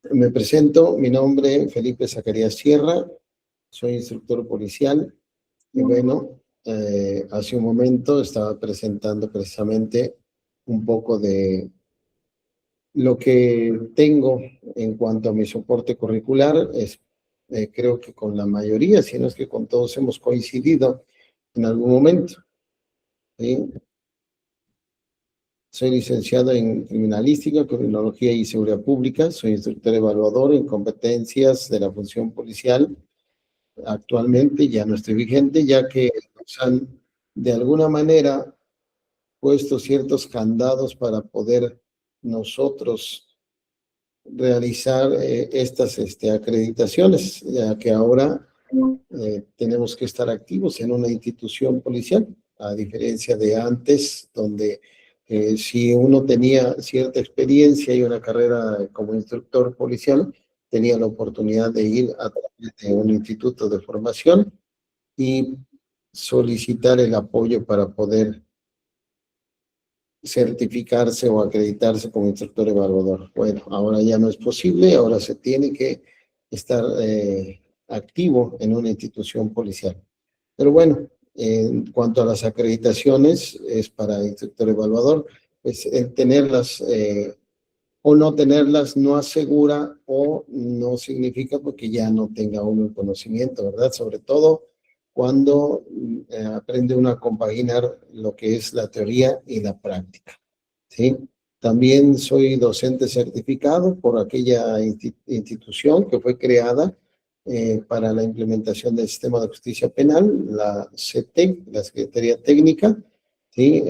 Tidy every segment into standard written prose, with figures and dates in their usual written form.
Me presento, mi nombre es Felipe Zacarías Sierra, soy instructor policial y bueno, hace un momento estaba presentando precisamente un poco de lo que tengo en cuanto a mi soporte curricular. Creo que con la mayoría, si no es que con todos hemos coincidido en algún momento, ¿sí? Soy licenciado en Criminalística, Criminología y Seguridad Pública. Soy instructor evaluador en competencias de la función policial. Actualmente ya no estoy vigente, ya que nos han de alguna manera puesto ciertos candados para poder nosotros realizar estas acreditaciones, ya que ahora tenemos que estar activos en una institución policial, a diferencia de antes, donde si uno tenía cierta experiencia y una carrera como instructor policial, tenía la oportunidad de ir a través de un instituto de formación y solicitar el apoyo para poder certificarse o acreditarse como instructor evaluador. Bueno, ahora ya no es posible, ahora se tiene que estar activo en una institución policial. Pero bueno, en cuanto a las acreditaciones, es para instructor evaluador, pues el tenerlas o no tenerlas no asegura o no significa porque ya no tenga uno el conocimiento, ¿verdad? Sobre todo cuando aprende uno a compaginar lo que es la teoría y la práctica, ¿sí? También soy docente certificado por aquella institución que fue creada para la implementación del sistema de justicia penal, la CETEC, la Secretaría Técnica, ¿sí?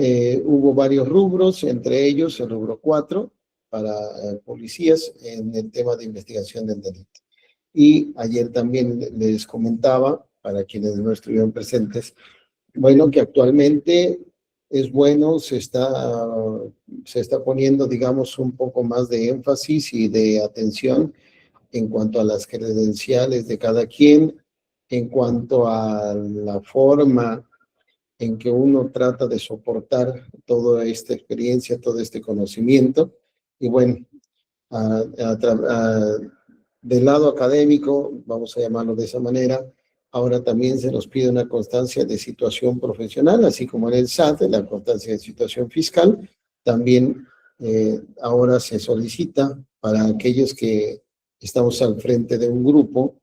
Hubo varios rubros, entre ellos el rubro 4 para policías en el tema de investigación del delito. Y ayer también les comentaba, para quienes no estuvieron presentes, bueno, que actualmente es bueno, se está poniendo, digamos, un poco más de énfasis y de atención en cuanto a las credenciales de cada quien, en cuanto a la forma en que uno trata de soportar toda esta experiencia, todo este conocimiento. Y bueno, a, a, a, del lado académico, vamos a llamarlo de esa manera, ahora también se nos pide una constancia de situación profesional, así como en el SAT, la constancia de situación fiscal, también ahora se solicita para aquellos que estamos al frente de un grupo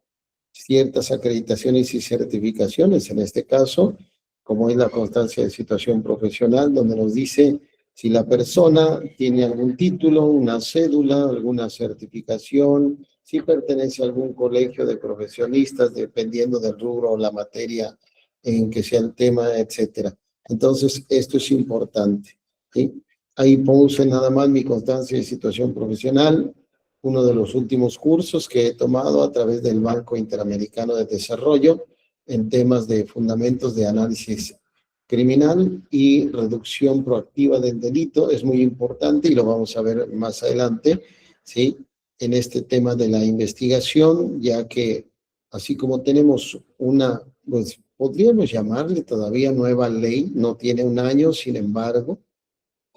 ciertas acreditaciones y certificaciones, en este caso, como es la constancia de situación profesional, donde nos dice si la persona tiene algún título, una cédula, alguna certificación, si pertenece a algún colegio de profesionistas, dependiendo del rubro o la materia en que sea el tema, etcétera. Entonces, esto es importante, ¿sí? Ahí puse nada más mi constancia de situación profesional, uno de los últimos cursos que he tomado a través del Banco Interamericano de Desarrollo en temas de fundamentos de análisis criminal y reducción proactiva del delito. Es muy importante y lo vamos a ver más adelante, ¿sí? En este tema de la investigación, ya que así como tenemos una, pues podríamos llamarle todavía nueva ley, no tiene un año, sin embargo,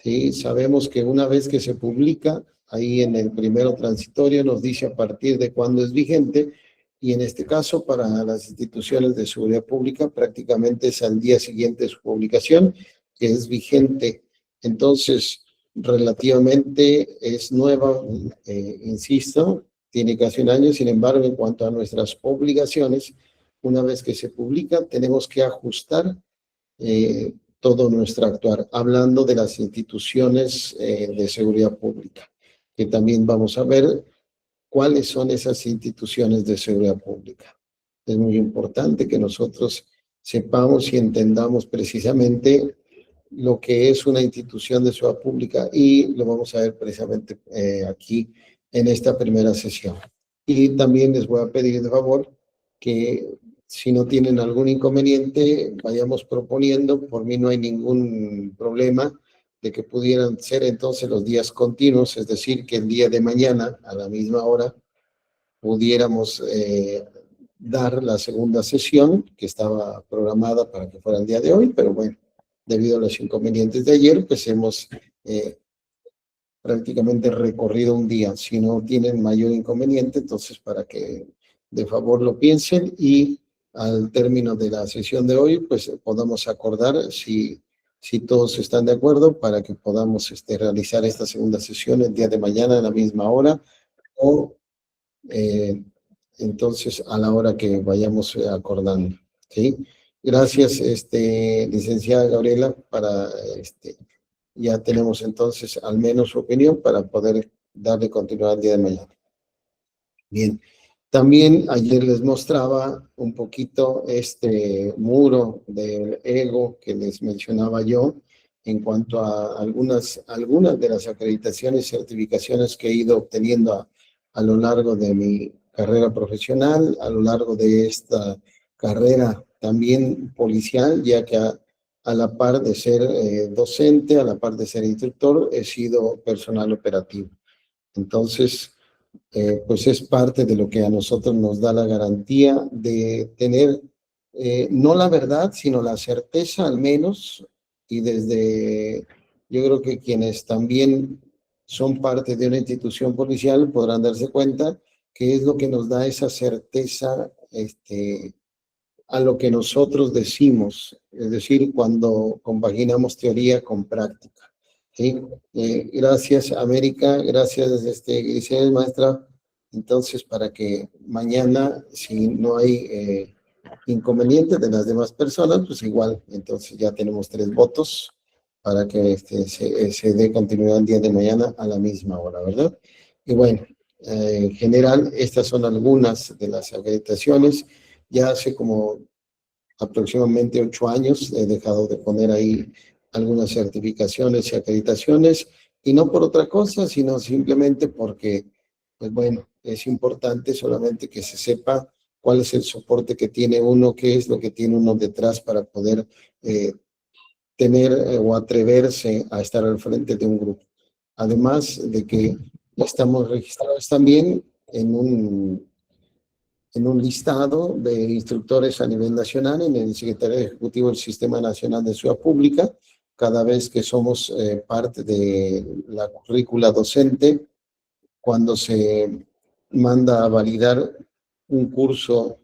¿sí? Sabemos que una vez que se publica, ahí en el primero transitorio nos dice a partir de cuándo es vigente, y en este caso para las instituciones de seguridad pública prácticamente es al día siguiente de su publicación, que es vigente. Entonces, relativamente es nueva, insisto, tiene casi un año, sin embargo, en cuanto a nuestras obligaciones, una vez que se publica, tenemos que ajustar todo nuestro actuar, hablando de las instituciones de seguridad pública, que también vamos a ver cuáles son esas instituciones de seguridad pública. Es muy importante que nosotros sepamos y entendamos precisamente lo que es una institución de seguridad pública y lo vamos a ver precisamente aquí en esta primera sesión. Y también les voy a pedir de favor que si no tienen algún inconveniente, vayamos proponiendo. Por mí no hay ningún problema de que pudieran ser entonces los días continuos, es decir, que el día de mañana a la misma hora pudiéramos dar la segunda sesión que estaba programada para que fuera el día de hoy, pero bueno, debido a los inconvenientes de ayer, pues hemos prácticamente recorrido un día. Si no tienen mayor inconveniente, entonces para que de favor lo piensen y al término de la sesión de hoy, pues podamos acordar si todos están de acuerdo para que podamos realizar esta segunda sesión el día de mañana a la misma hora o eh, entonces a la hora que vayamos acordando. ¿Sí? Gracias, licenciada Gabriela, ya tenemos entonces al menos su opinión para poder darle continuidad el día de mañana. Bien, también ayer les mostraba un poquito este muro del ego que les mencionaba yo en cuanto a algunas de las acreditaciones y certificaciones que he ido obteniendo a lo largo de mi carrera profesional, a lo largo de esta carrera también policial, ya que a la par de ser docente, a la par de ser instructor, he sido personal operativo. Entonces, pues es parte de lo que a nosotros nos da la garantía de tener no la verdad, sino la certeza al menos, y desde, yo creo que quienes también son parte de una institución policial podrán darse cuenta que es lo que nos da esa certeza a lo que nosotros decimos, es decir, cuando compaginamos teoría con práctica. ¿Sí? Gracias, América, gracias, Grisel, maestra. Entonces, para que mañana, si no hay inconveniente de las demás personas, pues igual, entonces ya tenemos 3 votos para que se dé continuidad el día de mañana a la misma hora, ¿verdad? Y bueno, en general, estas son algunas de las acreditaciones. Ya hace como aproximadamente 8 años he dejado de poner ahí algunas certificaciones y acreditaciones, y no por otra cosa, sino simplemente porque, pues bueno, es importante solamente que se sepa cuál es el soporte que tiene uno, qué es lo que tiene uno detrás para poder tener o atreverse a estar al frente de un grupo. Además de que estamos registrados también en un listado de instructores a nivel nacional en el Secretario Ejecutivo del Sistema Nacional de Seguridad Pública. Cada vez que somos parte de la currícula docente, cuando se manda a validar un curso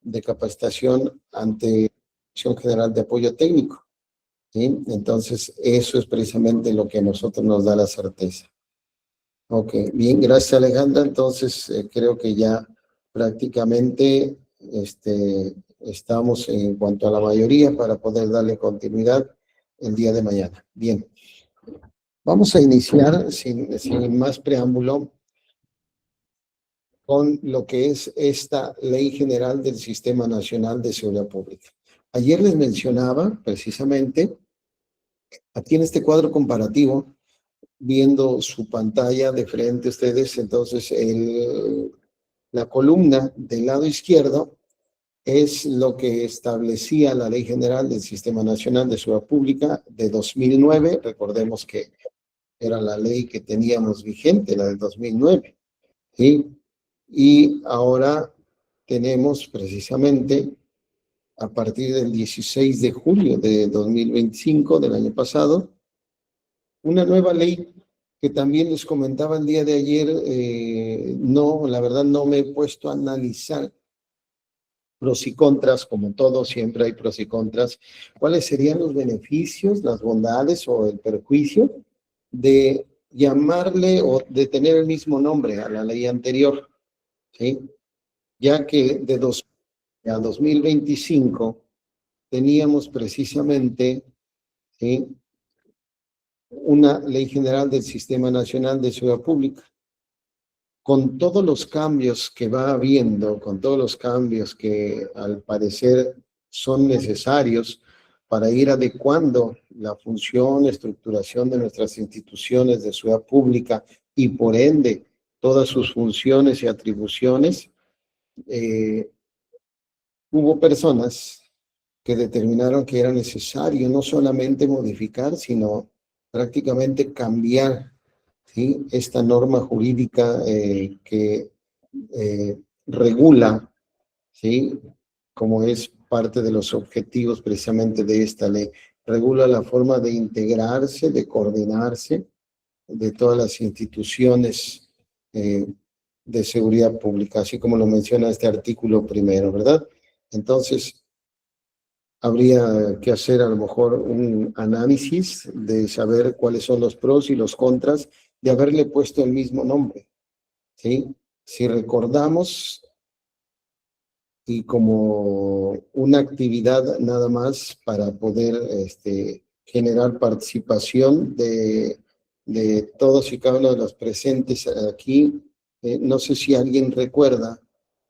de capacitación ante la Dirección General de Apoyo Técnico. ¿Sí? Entonces, eso es precisamente lo que a nosotros nos da la certeza. Ok, bien, gracias Alejandra. Entonces, creo que ya prácticamente estamos en cuanto a la mayoría para poder darle continuidad el día de mañana. Bien, vamos a iniciar sin más preámbulo con lo que es esta Ley General del Sistema Nacional de Seguridad Pública. Ayer les mencionaba precisamente, aquí en este cuadro comparativo, viendo su pantalla de frente a ustedes, entonces la columna del lado izquierdo es lo que establecía la Ley General del Sistema Nacional de Seguridad Pública de 2009. Recordemos que era la ley que teníamos vigente, la del 2009. ¿Sí? Y ahora tenemos precisamente, a partir del 16 de julio de 2025, del año pasado, una nueva ley que también les comentaba el día de ayer. No, la verdad no me he puesto a analizar pros y contras, como todo, siempre hay pros y contras. ¿Cuáles serían los beneficios, las bondades o el perjuicio de llamarle o de tener el mismo nombre a la ley anterior? ¿Sí? Ya que de 2025 teníamos precisamente, ¿sí?, una ley general del Sistema Nacional de Seguridad Pública. Con todos los cambios que va habiendo, con todos los cambios que al parecer son necesarios para ir adecuando la función, estructuración de nuestras instituciones de seguridad pública y por ende todas sus funciones y atribuciones, hubo personas que determinaron que era necesario no solamente modificar, sino prácticamente cambiar, ¿sí?, esta norma jurídica que regula, ¿sí?, como es parte de los objetivos precisamente de esta ley, regula la forma de integrarse, de coordinarse de todas las instituciones de seguridad pública, así como lo menciona este artículo primero, ¿verdad? Entonces, habría que hacer a lo mejor un análisis de saber cuáles son los pros y los contras de haberle puesto el mismo nombre, ¿sí? Si recordamos, y como una actividad nada más para poder generar participación de todos y cada uno de los presentes aquí, no sé si alguien recuerda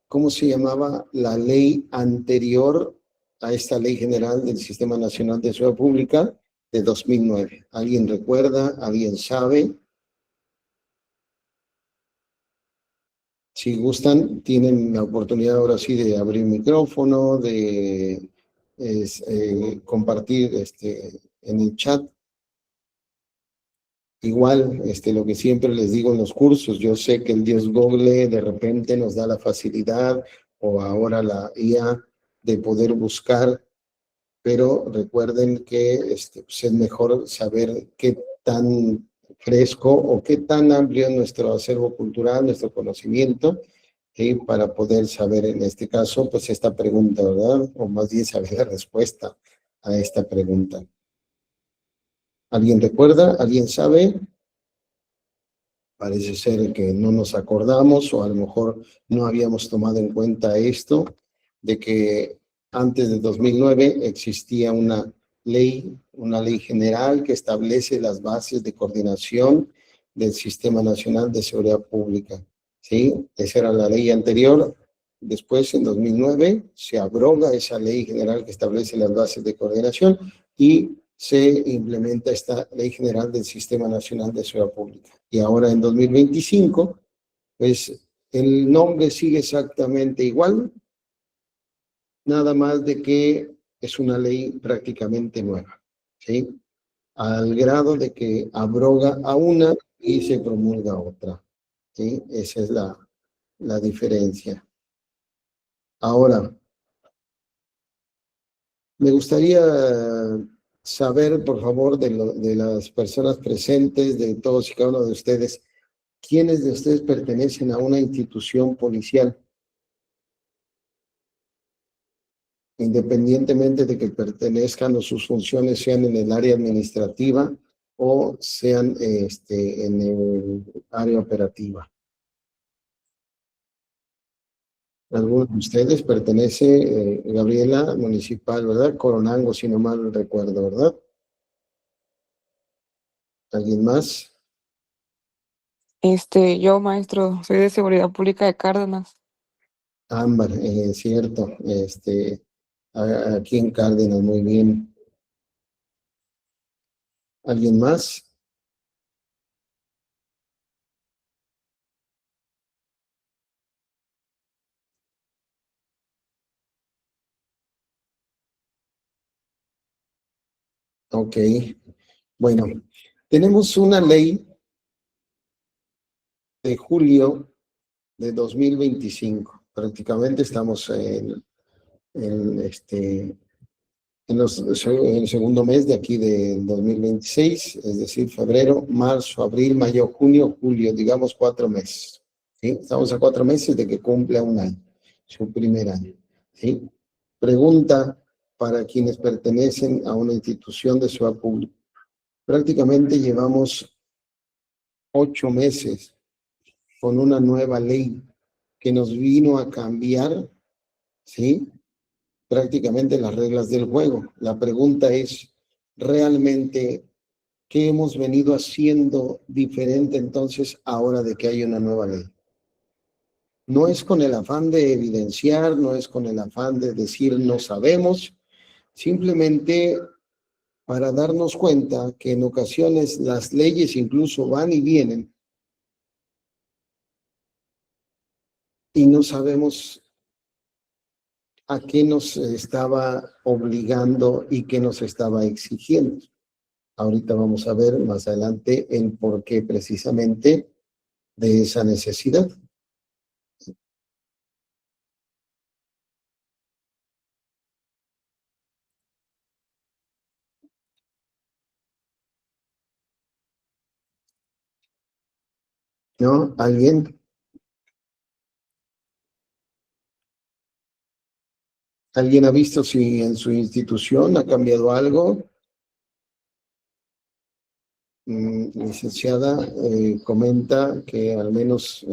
cómo se llamaba la ley anterior a esta Ley General del Sistema Nacional de Seguridad Pública de 2009. ¿Alguien recuerda? ¿Alguien sabe? Si gustan, tienen la oportunidad ahora sí de abrir micrófono, de compartir en el chat. Igual, lo que siempre les digo en los cursos, yo sé que el Dios Google de repente nos da la facilidad, o ahora la IA, de poder buscar, pero recuerden que pues es mejor saber qué tan fresco o qué tan amplio es nuestro acervo cultural, nuestro conocimiento, para poder saber en este caso, pues esta pregunta, ¿verdad? O más bien saber la respuesta a esta pregunta. ¿Alguien recuerda? ¿Alguien sabe? Parece ser que no nos acordamos, o a lo mejor no habíamos tomado en cuenta esto, de que antes de 2009 existía una ley general que establece las bases de coordinación del Sistema Nacional de Seguridad Pública. ¿Sí? Esa era la ley anterior. Después, en 2009, se abroga esa ley general que establece las bases de coordinación y se implementa esta Ley General del Sistema Nacional de Seguridad Pública. Y ahora en 2025, pues el nombre sigue exactamente igual, nada más de que es una ley prácticamente nueva, ¿sí? Al grado de que abroga a una y se promulga a otra, ¿sí? Esa es la diferencia. Ahora, me gustaría saber, por favor, de las personas presentes, de todos y cada uno de ustedes, ¿quiénes de ustedes pertenecen a una institución policial? Independientemente de que pertenezcan o sus funciones sean en el área administrativa o sean en el área operativa. Algunos de ustedes pertenece, Gabriela, municipal, ¿verdad? Coronango, si no mal recuerdo, ¿verdad? ¿Alguien más? Yo, maestro, soy de Seguridad Pública de Cárdenas. Ámbar, cierto, aquí en Cárdenas, muy bien. ¿Alguien más? Ok, bueno, tenemos una ley de julio de 2025. Prácticamente estamos en, en el segundo mes de aquí de 2026, es decir, febrero, marzo, abril, mayo, junio, julio, digamos 4 meses. ¿Sí? Estamos a 4 meses de que cumpla un año, su primer año. ¿Sí? Pregunta para quienes pertenecen a una institución de seguridad pública. Prácticamente llevamos 8 meses con una nueva ley que nos vino a cambiar, ¿sí? Prácticamente las reglas del juego. La pregunta es, ¿realmente qué hemos venido haciendo diferente entonces ahora de que hay una nueva ley? No es con el afán de evidenciar, no es con el afán de decir no sabemos, simplemente para darnos cuenta que en ocasiones las leyes incluso van y vienen y no sabemos a qué nos estaba obligando y qué nos estaba exigiendo. Ahorita vamos a ver más adelante el por qué precisamente de esa necesidad. ¿No? ¿Alguien? ¿Alguien ha visto si en su institución ha cambiado algo? Licenciada, comenta que al menos,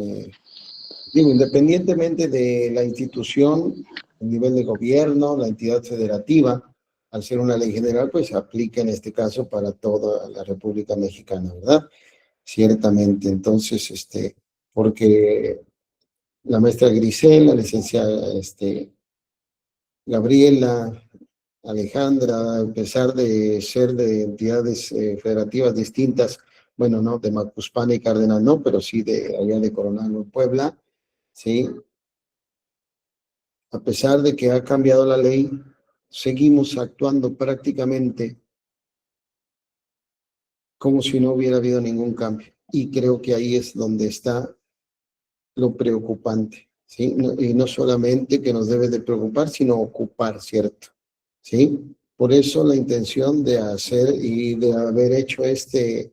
digo, independientemente de la institución, el nivel de gobierno, la entidad federativa, al ser una ley general, pues aplica en este caso para toda la República Mexicana, ¿verdad? Ciertamente. Entonces, porque la maestra Grisel, la licenciada, Gabriela, Alejandra, a pesar de ser de entidades federativas distintas, bueno, no, de Macuspana y Cardenal no, pero sí de allá de Coronel Puebla, sí, a pesar de que ha cambiado la ley, seguimos actuando prácticamente como si no hubiera habido ningún cambio. Y creo que ahí es donde está lo preocupante, ¿sí? Y no solamente que nos debe de preocupar, sino ocupar, ¿cierto? ¿Sí? Por eso la intención de hacer y de haber hecho este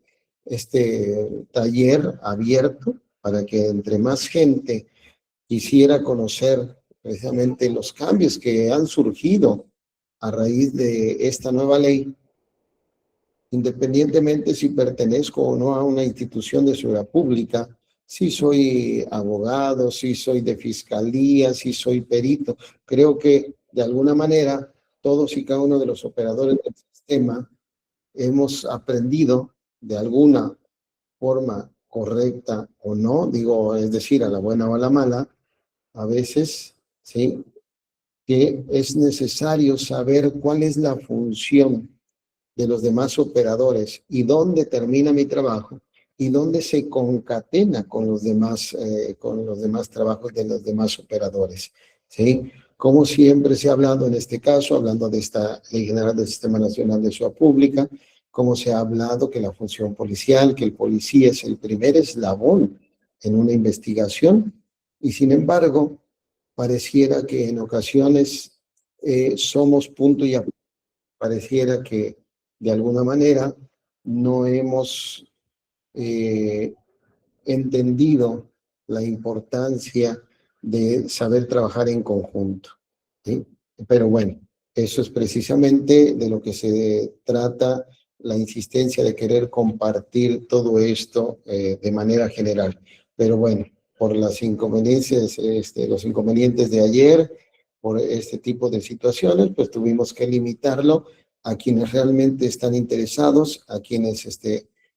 taller abierto para que entre más gente quisiera conocer precisamente los cambios que han surgido a raíz de esta nueva ley, independientemente si pertenezco o no a una institución de seguridad pública, si soy abogado, si soy de fiscalía, si soy perito, creo que de alguna manera todos y cada uno de los operadores del sistema hemos aprendido de alguna forma correcta o no, digo, es decir, a la buena o a la mala, a veces, ¿sí? Que es necesario saber cuál es la función de los demás operadores y dónde termina mi trabajo y dónde se concatena con los demás trabajos de los demás operadores, ¿sí? Como siempre se ha hablado en este caso, hablando de esta Ley General del Sistema Nacional de Seguridad Pública, como se ha hablado que la función policial, que el policía es el primer eslabón en una investigación, y sin embargo, pareciera que en ocasiones somos punto y aparte, pareciera que de alguna manera no hemos eh, entendido la importancia de saber trabajar en conjunto, ¿sí? Pero bueno, eso es precisamente de lo que se trata, la insistencia de querer compartir todo esto de manera general. Pero bueno, por las inconveniencias, los inconvenientes de ayer, por este tipo de situaciones, pues tuvimos que limitarlo a quienes realmente están interesados, a quienes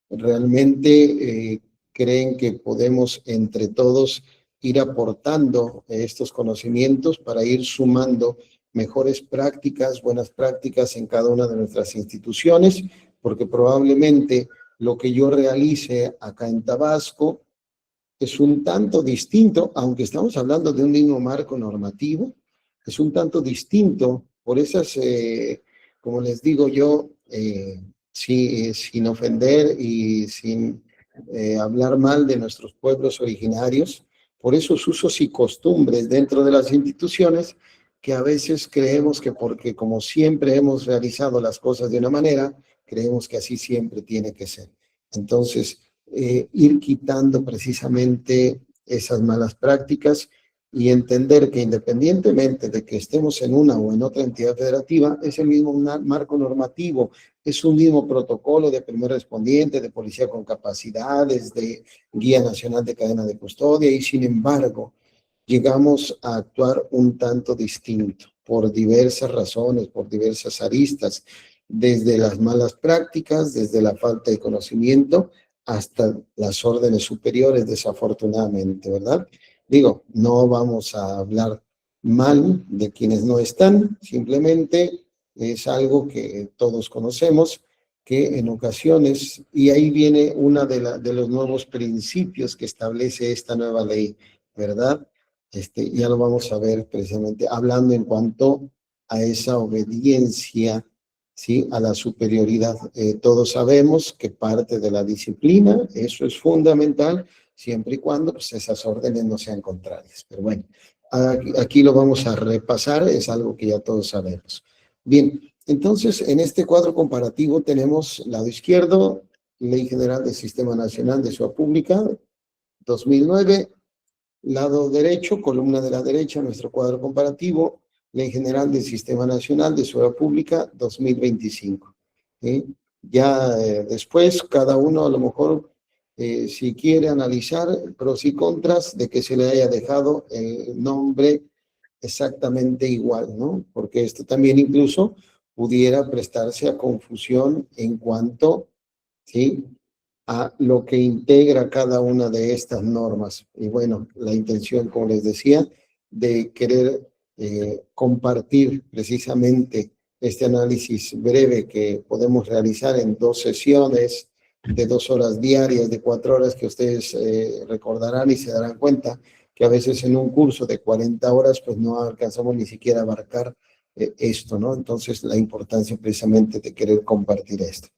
realmente creen que podemos entre todos ir aportando estos conocimientos para ir sumando mejores prácticas, buenas prácticas en cada una de nuestras instituciones, porque probablemente lo que yo realice acá en Tabasco es un tanto distinto, aunque estamos hablando de un mismo marco normativo, es un tanto distinto por esas, como les digo yo, sin ofender y sin hablar mal de nuestros pueblos originarios, por esos usos y costumbres dentro de las instituciones que a veces creemos que porque como siempre hemos realizado las cosas de una manera, creemos que así siempre tiene que ser. Entonces, ir quitando precisamente esas malas prácticas y entender que independientemente de que estemos en una o en otra entidad federativa, es el mismo marco normativo, es un mismo protocolo de primer respondiente, de policía con capacidades, de guía nacional de cadena de custodia y sin embargo llegamos a actuar un tanto distinto por diversas razones, por diversas aristas, desde las malas prácticas, desde la falta de conocimiento, hasta las órdenes superiores, desafortunadamente, ¿verdad? Digo, no vamos a hablar mal de quienes no están, simplemente es algo que todos conocemos, que en ocasiones, y ahí viene una de los nuevos principios que establece esta nueva ley, ¿verdad? Ya lo vamos a ver precisamente hablando en cuanto a esa obediencia, ¿sí? A la superioridad. Todos sabemos que parte de la disciplina, eso es fundamental, siempre y cuando pues, esas órdenes no sean contrarias. Pero bueno, aquí lo vamos a repasar, es algo que ya todos sabemos. Bien, entonces en este cuadro comparativo tenemos lado izquierdo, Ley General del Sistema Nacional de Seguridad Pública, 2009, lado derecho, columna de la derecha, nuestro cuadro comparativo, Ley General del Sistema Nacional de Seguridad Pública 2025. ¿Sí? Ya después, cada uno a lo mejor, si quiere analizar pros y contras de que se le haya dejado el nombre exactamente igual, ¿no? Porque esto también incluso pudiera prestarse a confusión en cuanto, ¿sí?, a lo que integra cada una de estas normas. Y bueno, la intención, como les decía, de querer compartir precisamente este análisis breve que podemos realizar en 2 sesiones de 2 horas diarias, de 4 horas, que ustedes recordarán y se darán cuenta que a veces en un curso de 40 horas pues no alcanzamos ni siquiera a abarcar esto, ¿no? Entonces la importancia precisamente de querer compartir esto.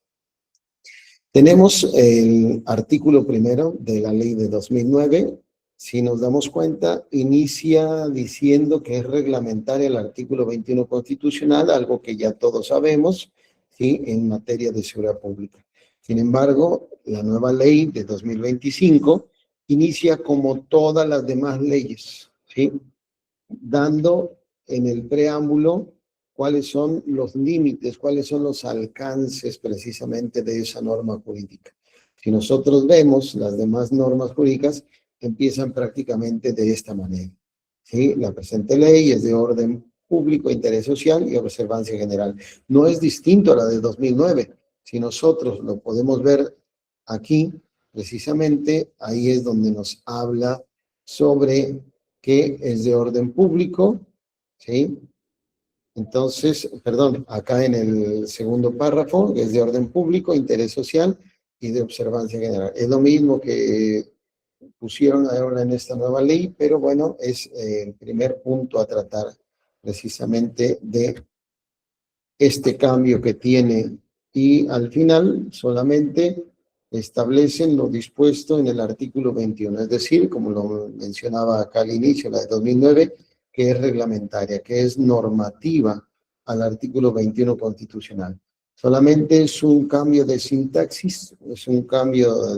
Tenemos el artículo primero de la ley de 2009. Si nos damos cuenta, inicia diciendo que es reglamentaria el artículo 21 constitucional, algo que ya todos sabemos, ¿sí?, en materia de seguridad pública. Sin embargo, la nueva ley de 2025 inicia como todas las demás leyes, ¿sí?, dando en el preámbulo cuáles son los límites, cuáles son los alcances precisamente de esa norma jurídica. Si nosotros vemos las demás normas jurídicas, empiezan prácticamente de esta manera, ¿sí? La presente ley es de orden público, interés social y observancia general. No es distinto a la de 2009. Si nosotros lo podemos ver aquí, precisamente, ahí es donde nos habla sobre que es de orden público, ¿sí? Entonces, perdón, acá en el segundo párrafo es de orden público, interés social y de observancia general. Es lo mismo que pusieron ahora en esta nueva ley, pero bueno, es el primer punto a tratar precisamente de este cambio que tiene, y al final solamente establecen lo dispuesto en el artículo 21, es decir, como lo mencionaba acá al inicio, la de 2009, que es reglamentaria, que es normativa al artículo 21 constitucional. Solamente es un cambio de sintaxis, es un cambio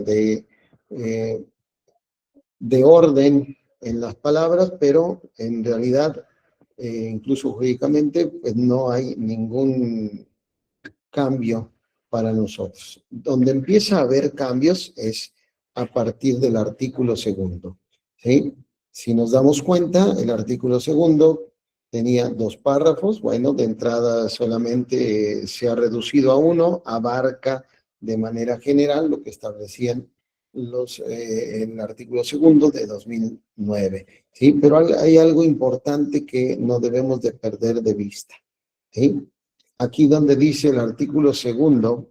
de orden en las palabras, pero en realidad, incluso jurídicamente, pues no hay ningún cambio para nosotros. Donde empieza a haber cambios es a partir del artículo segundo, ¿sí? Si nos damos cuenta, el artículo segundo tenía 2 párrafos. Bueno, de entrada solamente se ha reducido a 1, abarca de manera general lo que establecían el artículo segundo de 2009, ¿sí? Pero hay algo importante que no debemos de perder de vista, ¿sí? Aquí donde dice el artículo segundo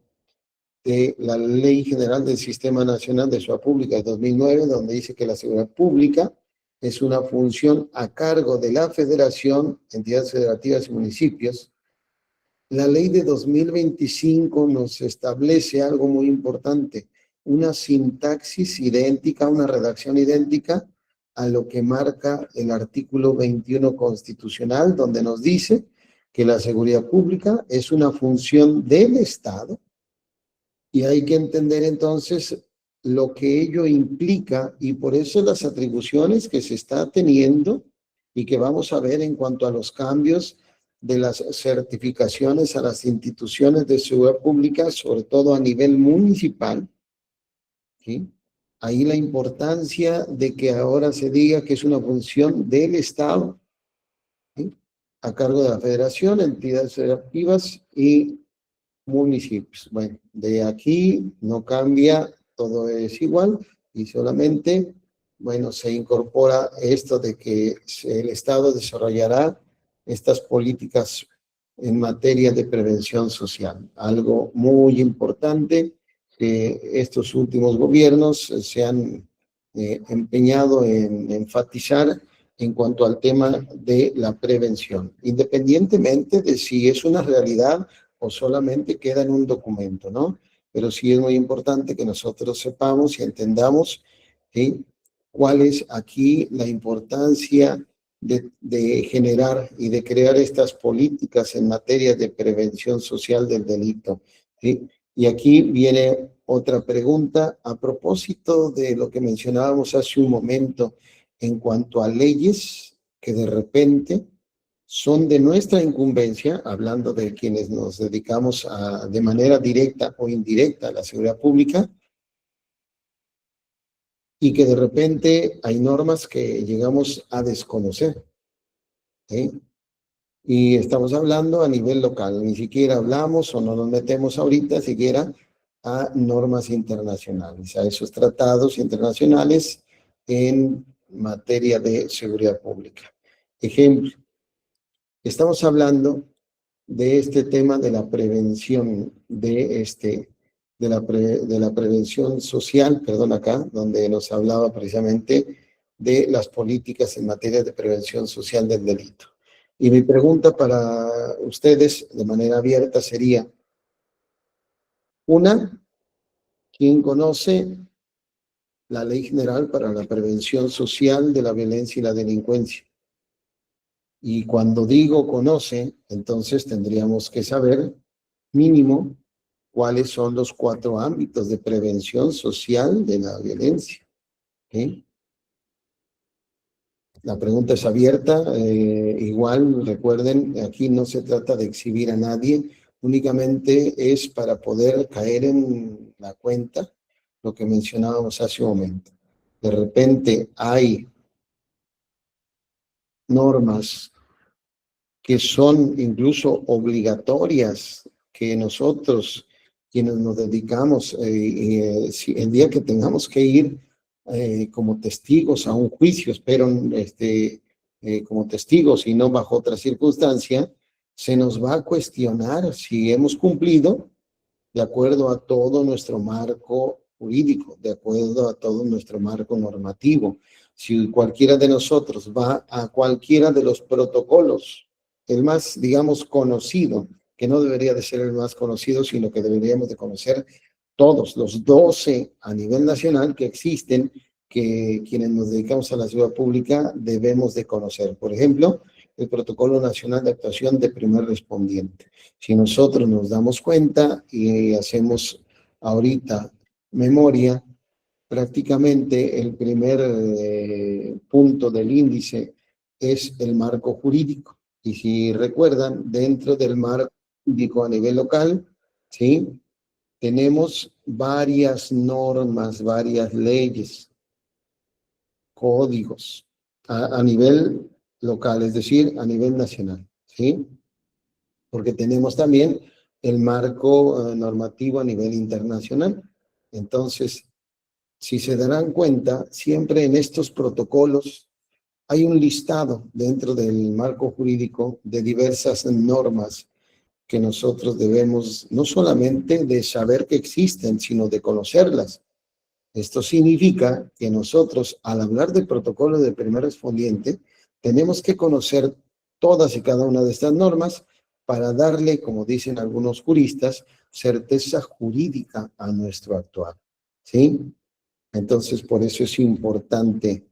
de la Ley General del Sistema Nacional de Seguridad Pública de 2009, donde dice que la seguridad pública es una función a cargo de la Federación, entidades federativas y municipios. La ley de 2025 nos establece algo muy importante, una sintaxis idéntica, una redacción idéntica a lo que marca el artículo 21 constitucional, donde nos dice que la seguridad pública es una función del Estado, y hay que entender entonces lo que ello implica, y por eso las atribuciones que se está teniendo y que vamos a ver en cuanto a los cambios de las certificaciones a las instituciones de seguridad pública, sobre todo a nivel municipal, ¿sí? Ahí la importancia de que ahora se diga que es una función del Estado, ¿sí?, a cargo de la Federación, entidades federativas y municipios. Bueno, de aquí no cambia, todo es igual, y solamente, bueno, se incorpora esto de que el Estado desarrollará estas políticas en materia de prevención social. Algo muy importante que estos últimos gobiernos se han empeñado en enfatizar en cuanto al tema de la prevención, independientemente de si es una realidad o solamente queda en un documento, ¿no? Pero sí es muy importante que nosotros sepamos y entendamos, ¿sí?, cuál es aquí la importancia de generar y de crear estas políticas en materia de prevención social del delito, ¿sí? Y aquí viene otra pregunta a propósito de lo que mencionábamos hace un momento en cuanto a leyes que de repente son de nuestra incumbencia, hablando de quienes nos dedicamos de manera directa o indirecta a la seguridad pública, y que de repente hay normas que llegamos a desconocer, ¿sí? Y estamos hablando a nivel local, ni siquiera hablamos o no nos metemos ahorita siquiera a normas internacionales, a esos tratados internacionales en materia de seguridad pública. Ejemplo, estamos hablando de este tema de la prevención, de la prevención social, perdón, acá, donde nos hablaba precisamente de las políticas en materia de prevención social del delito. Y mi pregunta para ustedes de manera abierta sería, una, ¿quién conoce la Ley General para la Prevención Social de la Violencia y la Delincuencia? Y cuando digo conoce, entonces tendríamos que saber mínimo cuáles son los 4 ámbitos de prevención social de la violencia. ¿Sí? La pregunta es abierta. Igual, recuerden, aquí no se trata de exhibir a nadie, únicamente es para poder caer en la cuenta lo que mencionábamos hace un momento. De repente hay normas que son incluso obligatorias, que nosotros, quienes nos dedicamos, el día que tengamos que ir como testigos a un juicio, espero como testigos y no bajo otra circunstancia, se nos va a cuestionar si hemos cumplido de acuerdo a todo nuestro marco jurídico, de acuerdo a todo nuestro marco normativo. Si cualquiera de nosotros va a cualquiera de los protocolos, el más, digamos, conocido, que no debería de ser el más conocido, sino que deberíamos de conocer todos los 12 a nivel nacional que existen, que quienes nos dedicamos a la seguridad pública debemos de conocer. Por ejemplo, el Protocolo Nacional de Actuación de Primer Respondiente. Si nosotros nos damos cuenta y hacemos ahorita memoria, prácticamente el primer punto del índice es el marco jurídico. Y si recuerdan, dentro del marco jurídico a nivel local, ¿sí? Tenemos varias normas, varias leyes, códigos a nivel local, es decir, a nivel nacional, ¿sí? Porque tenemos también el marco normativo a nivel internacional. Entonces, si se darán cuenta, siempre en estos protocolos hay un listado dentro del marco jurídico de diversas normas que nosotros debemos no solamente de saber que existen, sino de conocerlas. Esto significa que nosotros, al hablar del protocolo de primer respondiente, tenemos que conocer todas y cada una de estas normas para darle, como dicen algunos juristas, certeza jurídica a nuestro actuar. ¿Sí? Entonces, por eso es importante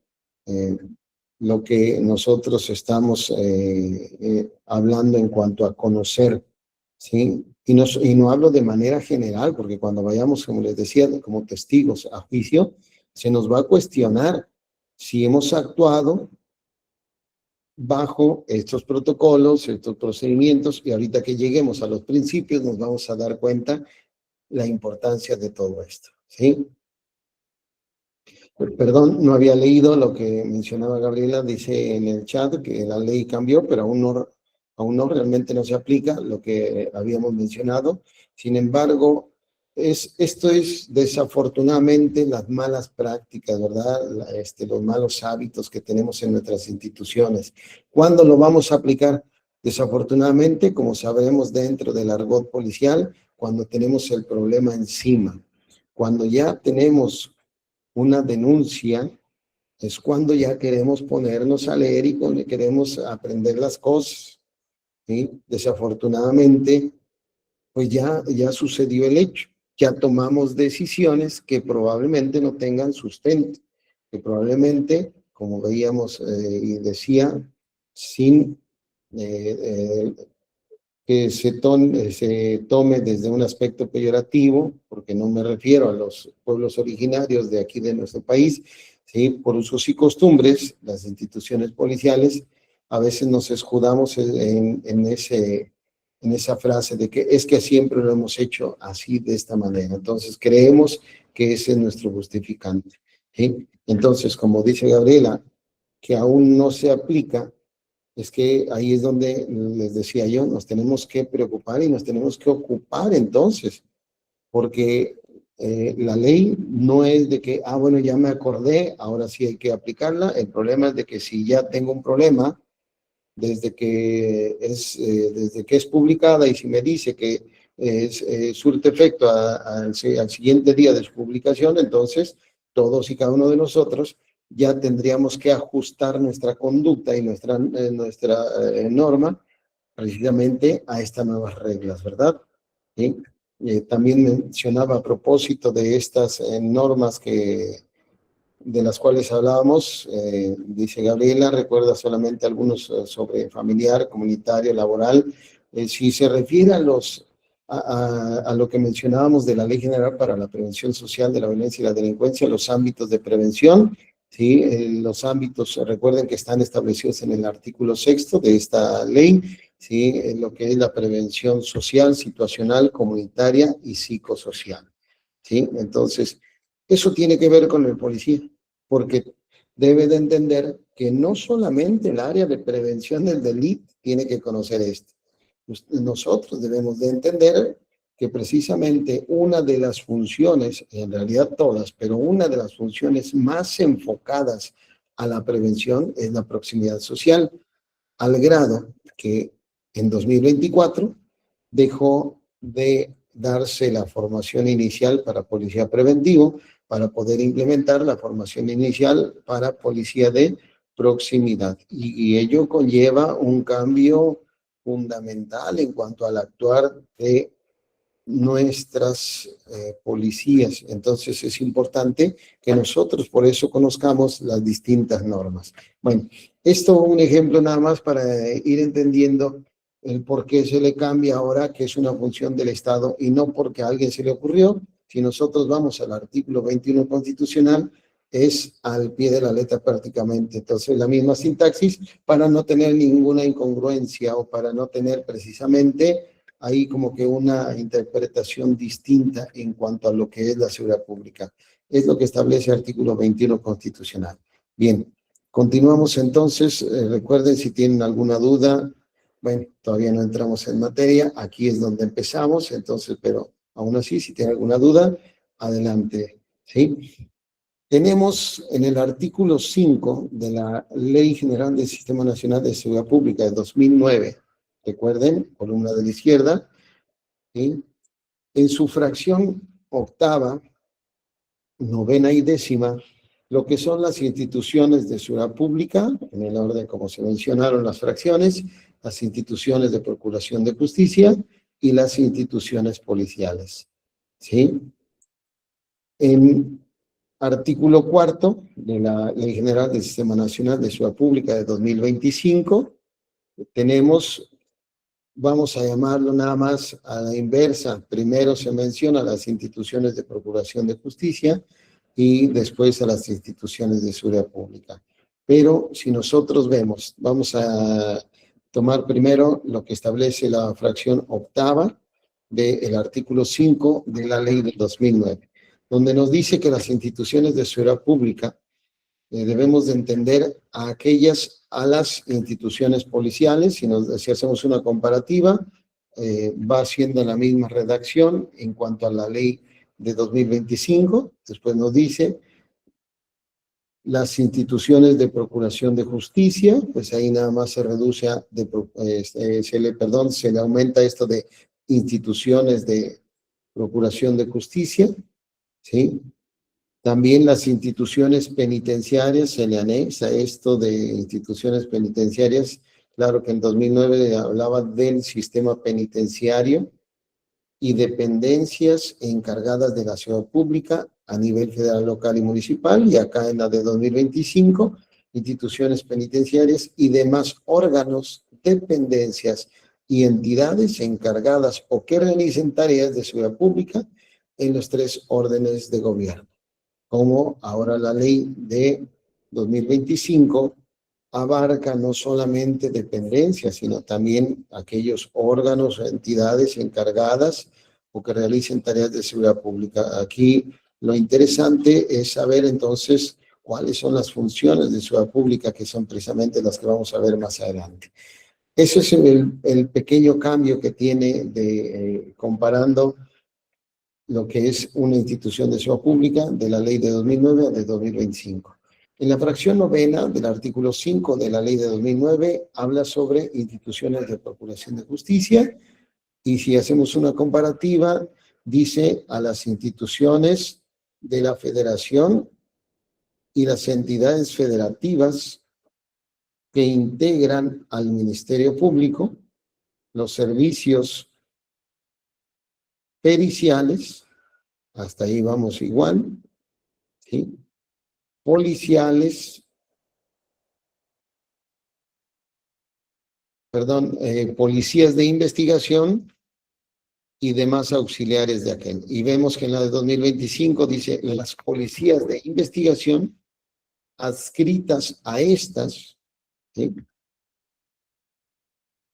lo que nosotros estamos hablando en cuanto a conocer, ¿sí? Y no hablo de manera general, porque cuando vayamos, como les decía, como testigos a juicio, se nos va a cuestionar si hemos actuado bajo estos protocolos, estos procedimientos, y ahorita que lleguemos a los principios nos vamos a dar cuenta la importancia de todo esto, ¿sí? Perdón, no había leído lo que mencionaba Gabriela, dice en el chat que la ley cambió, pero aún no realmente no se aplica lo que habíamos mencionado. Sin embargo, esto es desafortunadamente las malas prácticas, ¿verdad? Los malos hábitos que tenemos en nuestras instituciones. ¿Cuándo lo vamos a aplicar? Desafortunadamente, como sabremos dentro del argot policial, cuando tenemos el problema encima, cuando ya tenemos una denuncia, es cuando ya queremos ponernos a leer y cuando queremos aprender las cosas, ¿sí? Desafortunadamente, pues ya sucedió el hecho. Ya tomamos decisiones que probablemente no tengan sustento, que probablemente, como veíamos y decía, sin que se tome desde un aspecto peyorativo, porque no me refiero a los pueblos originarios de aquí de nuestro país, ¿sí? Por usos y costumbres, las instituciones policiales, a veces nos escudamos en esa frase de que es que siempre lo hemos hecho así, de esta manera. Entonces, creemos que ese es nuestro justificante, ¿sí? Entonces, como dice Gabriela, que aún no se aplica, es que ahí es donde les decía yo, nos tenemos que preocupar y nos tenemos que ocupar entonces, porque la ley no es de que, bueno, ya me acordé, ahora sí hay que aplicarla. El problema es de que si ya tengo un problema desde que es publicada, y si me dice que surte efecto al siguiente día de su publicación, entonces todos y cada uno de nosotros ya tendríamos que ajustar nuestra conducta y nuestra norma precisamente a estas nuevas reglas, ¿verdad? ¿Sí? También mencionaba a propósito de estas normas de las cuales hablábamos, dice Gabriela, recuerda solamente algunos sobre familiar, comunitario, laboral. Si se refiere a lo que mencionábamos de la Ley General para la Prevención Social de la Violencia y la Delincuencia, los ámbitos de prevención, ¿sí? Los ámbitos, recuerden que están establecidos en el artículo 6º de esta ley, ¿sí? En lo que es la prevención social, situacional, comunitaria y psicosocial, ¿sí? Entonces, eso tiene que ver con el policía, porque debe de entender que no solamente el área de prevención del delito tiene que conocer esto. Nosotros debemos de entender que precisamente una de las funciones, en realidad todas, pero una de las funciones más enfocadas a la prevención es la proximidad social, al grado que en 2024 dejó de darse la formación inicial para policía preventivo para poder implementar la formación inicial para policía de proximidad. Y ello conlleva un cambio fundamental en cuanto al actuar de nuestras policías. Entonces es importante que nosotros por eso conozcamos las distintas normas. Bueno, esto un ejemplo nada más para ir entendiendo el por qué se le cambia ahora, que es una función del Estado y no porque a alguien se le ocurrió. Si nosotros vamos al artículo 21 constitucional, es al pie de la letra prácticamente. Entonces la misma sintaxis para no tener ninguna incongruencia o para no tener precisamente hay como que una interpretación distinta en cuanto a lo que es la seguridad pública. Es lo que establece el artículo 21 constitucional. Bien, continuamos entonces. Recuerden si tienen alguna duda. Bueno, todavía no entramos en materia. Aquí es donde empezamos, entonces, pero aún así, si tienen alguna duda, adelante. ¿Sí? Tenemos en el artículo 5 de la Ley General del Sistema Nacional de Seguridad Pública de 2009, recuerden, columna de la izquierda, ¿sí? En su fracción octava, novena y décima, lo que son las instituciones de seguridad pública, en el orden como se mencionaron las fracciones, las instituciones de procuración de justicia y las instituciones policiales, ¿sí? En artículo 4 de la Ley General del Sistema Nacional de Seguridad Pública de 2025, tenemos, vamos a llamarlo nada más a la inversa. Primero se menciona las instituciones de procuración de justicia y después a las instituciones de seguridad pública. Pero si nosotros vemos, vamos a tomar primero lo que establece la fracción octava del artículo 5 de la ley del 2009, donde nos dice que las instituciones de seguridad pública debemos de entender a las instituciones policiales. Si hacemos una comparativa, va siendo la misma redacción en cuanto a la ley de 2025. Después nos dice las instituciones de procuración de justicia, pues ahí nada más se reduce se le aumenta esto de instituciones de procuración de justicia, ¿sí? También las instituciones penitenciarias, se le anexa esto de instituciones penitenciarias. Claro que en 2009 hablaba del sistema penitenciario y dependencias encargadas de la seguridad pública a nivel federal, local y municipal, y acá en la de 2025, instituciones penitenciarias y demás órganos, dependencias y entidades encargadas o que realicen tareas de seguridad pública en los 3 órdenes de gobierno. Como ahora la ley de 2025 abarca no solamente dependencias, sino también aquellos órganos o entidades encargadas o que realicen tareas de seguridad pública. Aquí lo interesante es saber entonces cuáles son las funciones de seguridad pública, que son precisamente las que vamos a ver más adelante. Ese es el pequeño cambio que tiene comparando lo que es una institución de seguridad pública de la ley de 2009 a de 2025. En la fracción novena del artículo 5 de la ley de 2009 habla sobre instituciones de procuración de justicia, y si hacemos una comparativa, dice a las instituciones de la federación y las entidades federativas que integran al Ministerio Público, los servicios periciales, hasta ahí vamos igual, ¿sí? Policiales, policías de investigación y demás auxiliares de aquel. Y vemos que en la de 2025 dice las policías de investigación adscritas a estas, ¿sí?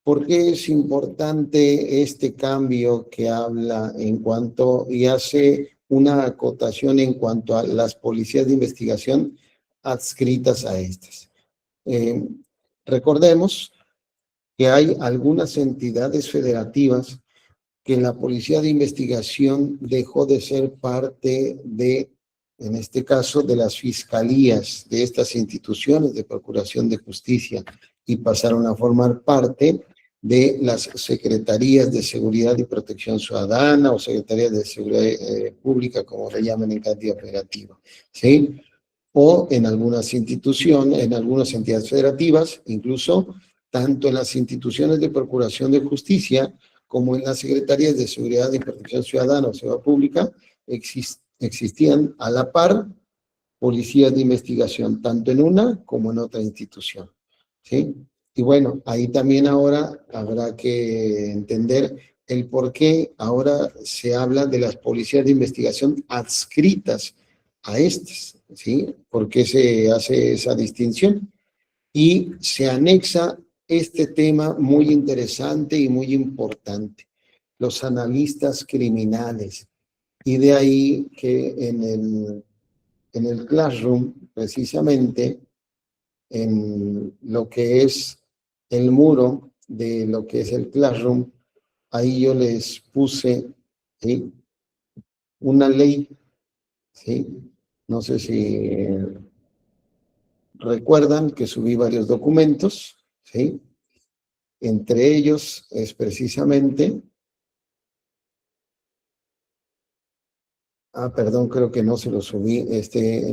¿Por qué es importante este cambio que habla en cuanto y hace una acotación en cuanto a las policías de investigación adscritas a estas? Recordemos que hay algunas entidades federativas que la policía de investigación dejó de ser parte de, en este caso, de las fiscalías de estas instituciones de procuración de justicia, y pasaron a formar parte de las secretarías de seguridad y protección ciudadana o secretarías de seguridad pública, como le llaman en cantidad federativa, ¿sí? O en algunas instituciones, en algunas entidades federativas, incluso tanto en las instituciones de procuración de justicia como en las secretarías de seguridad y protección ciudadana o seguridad pública, existían a la par policías de investigación, tanto en una como en otra institución, ¿sí? Y bueno, ahí también ahora habrá que entender el por qué ahora se habla de las policías de investigación adscritas a estas, ¿sí? ¿Por qué se hace esa distinción? Y se anexa este tema muy interesante y muy importante, los analistas criminales. Y de ahí que en el Classroom, precisamente, en lo que es el muro de lo que es el Classroom, ahí yo les puse, ¿sí?, una ley, ¿sí? No sé si recuerdan que subí varios documentos, ¿sí? Entre ellos es precisamente, perdón, creo que no se lo subí,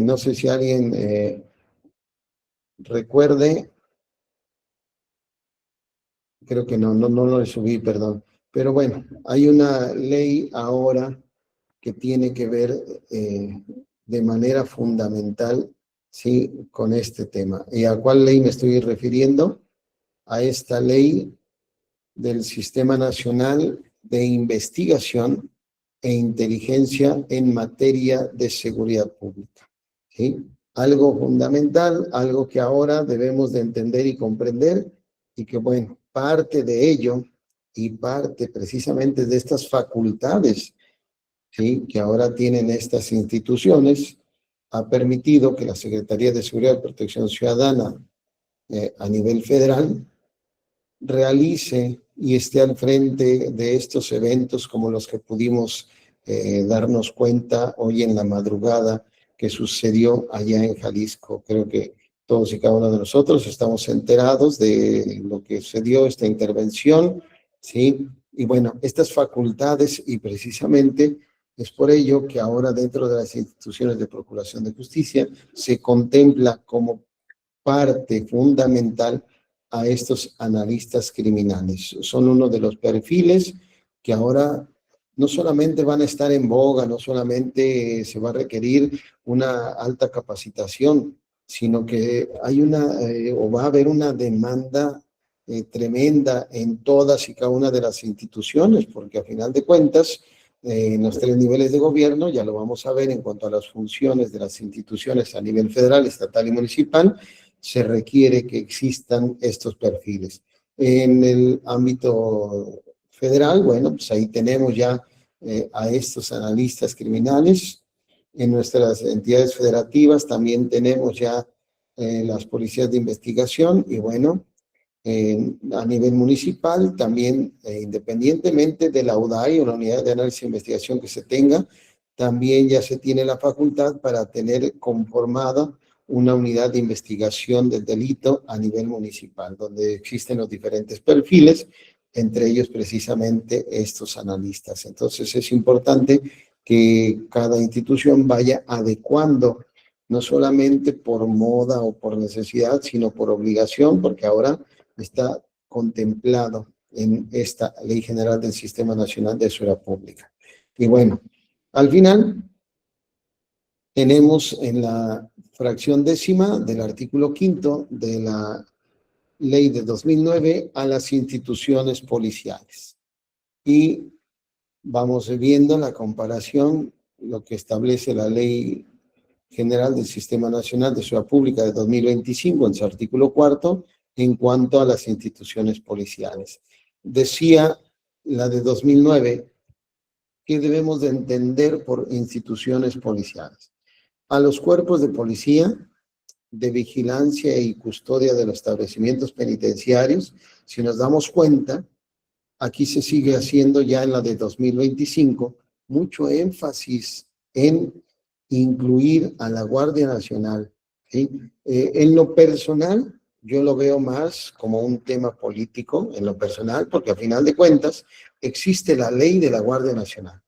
no sé si alguien recuerde, creo que no lo subí, perdón. Pero bueno, hay una ley ahora que tiene que ver de manera fundamental, sí, con este tema. ¿Y a cuál ley me estoy refiriendo? A esta ley del Sistema Nacional de Investigación e Inteligencia en materia de seguridad pública, ¿sí? Algo fundamental, algo que ahora debemos de entender y comprender, y que, bueno, parte de ello y parte precisamente de estas facultades, ¿sí?, que ahora tienen estas instituciones, ha permitido que la Secretaría de Seguridad y Protección Ciudadana a nivel federal realice y esté al frente de estos eventos como los que pudimos darnos cuenta hoy en la madrugada que sucedió allá en Jalisco. Creo que todos y cada uno de nosotros estamos enterados de lo que sucedió, esta intervención, ¿sí? Y bueno, estas facultades, y precisamente es por ello que ahora dentro de las instituciones de procuración de justicia se contempla como parte fundamental a estos analistas criminales. Son uno de los perfiles que ahora no solamente van a estar en boga, no solamente se va a requerir una alta capacitación, sino que hay o va a haber una demanda tremenda en todas y cada una de las instituciones, porque a final de cuentas, en los tres niveles de gobierno, ya lo vamos a ver en cuanto a las funciones de las instituciones a nivel federal, estatal y municipal, se requiere que existan estos perfiles. En el ámbito federal, bueno, pues ahí tenemos ya a estos analistas criminales. En nuestras entidades federativas también tenemos ya las policías de investigación y bueno, a nivel municipal también, independientemente de la UDAI o la unidad de análisis e investigación que se tenga, también ya se tiene la facultad para tener conformada una unidad de investigación del delito a nivel municipal, donde existen los diferentes perfiles, entre ellos precisamente estos analistas. Entonces es importante que cada institución vaya adecuando, no solamente por moda o por necesidad, sino por obligación, porque ahora está contemplado en esta Ley General del Sistema Nacional de Seguridad Pública. Y bueno, al final tenemos en la fracción décima del artículo 5º de la Ley de 2009 a las instituciones policiales. Y vamos viendo la comparación, lo que establece la Ley General del Sistema Nacional de Seguridad Pública de 2025 en su artículo 4º en cuanto a las instituciones policiales. Decía la de 2009 que debemos de entender por instituciones policiales a los cuerpos de policía, de vigilancia y custodia de los establecimientos penitenciarios. Si nos damos cuenta, aquí se sigue haciendo ya en la de 2025 mucho énfasis en incluir a la Guardia Nacional, ¿sí? En lo personal, yo lo veo más como un tema político, en lo personal, porque a final de cuentas existe la ley de la Guardia Nacional.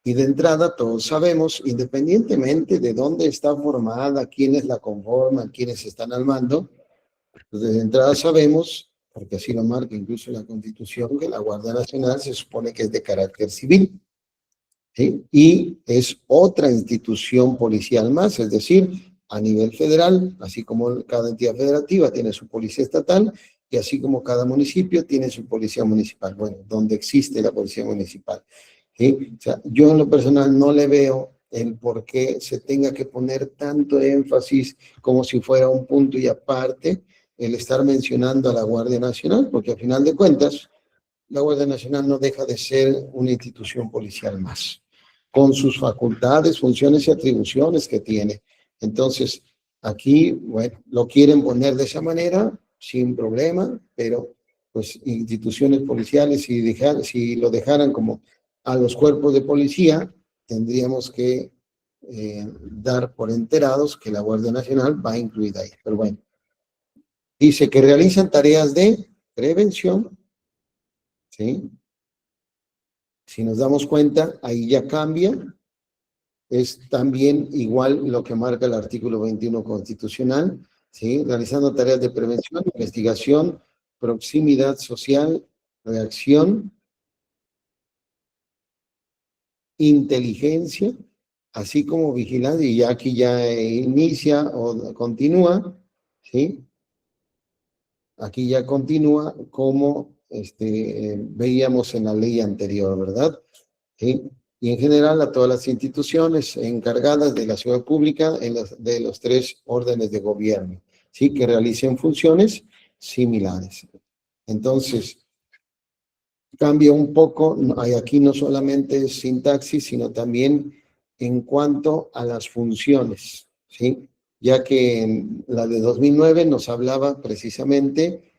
Y de entrada todos sabemos, independientemente de dónde está formada, quiénes la conforman, quiénes están al mando, pues de entrada sabemos, porque así lo marca incluso la Constitución, que la Guardia Nacional se supone que es de carácter civil, ¿sí? Y es otra institución policial más, es decir, a nivel federal, así como cada entidad federativa tiene su policía estatal, y así como cada municipio tiene su policía municipal, bueno, donde existe la policía municipal. ¿Sí? O sea, yo en lo personal no le veo el por qué se tenga que poner tanto énfasis como si fuera un punto y aparte el estar mencionando a la Guardia Nacional, porque al final de cuentas, la Guardia Nacional no deja de ser una institución policial más, con sus facultades, funciones y atribuciones que tiene. Entonces, aquí, bueno, lo quieren poner de esa manera, sin problema, pero pues instituciones policiales, si lo dejaran como a los cuerpos de policía, tendríamos que dar por enterados que la Guardia Nacional va incluida ahí. Pero bueno, dice que realizan tareas de prevención, ¿sí? Si nos damos cuenta, ahí ya cambia. Es también igual lo que marca el artículo 21 constitucional, ¿sí? Realizando tareas de prevención, investigación, proximidad social, reacción, inteligencia, así como vigilancia, y ya aquí ya inicia o continúa, ¿sí? Aquí ya continúa como veíamos en la ley anterior, ¿verdad? ¿Sí? Y en general a todas las instituciones encargadas de la seguridad pública de los tres órdenes de gobierno, ¿sí? Que realicen funciones similares. Entonces, cambia un poco, aquí no solamente es sintaxis, sino también en cuanto a las funciones, ¿sí? Ya que en la de 2009 nos hablaba precisamente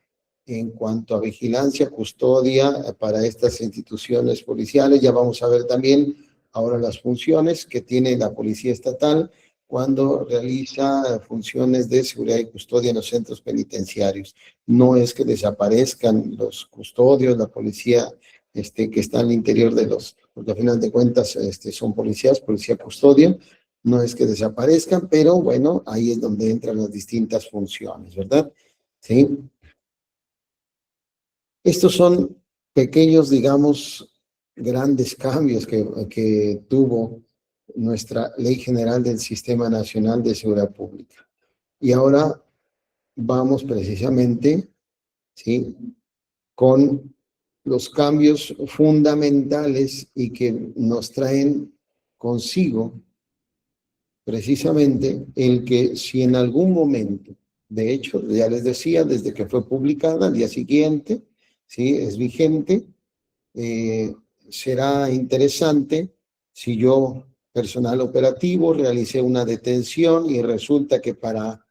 en cuanto a vigilancia, custodia para estas instituciones policiales. Ya vamos a ver también ahora las funciones que tiene la Policía Estatal cuando realiza funciones de seguridad y custodia en los centros penitenciarios. No es que desaparezcan los custodios, la policía que está al interior de los, porque al final de cuentas son policías, policía custodia, no es que desaparezcan, pero bueno, ahí es donde entran las distintas funciones, ¿verdad? Sí. Estos son pequeños, digamos, grandes cambios que tuvo nuestra Ley General del Sistema Nacional de Seguridad Pública. Y ahora vamos precisamente, ¿sí? con los cambios fundamentales y que nos traen consigo precisamente el que si en algún momento, de hecho, ya les decía, desde que fue publicada, al día siguiente, ¿sí? Es vigente, será interesante si yo, personal operativo, realicé una detención y resulta que para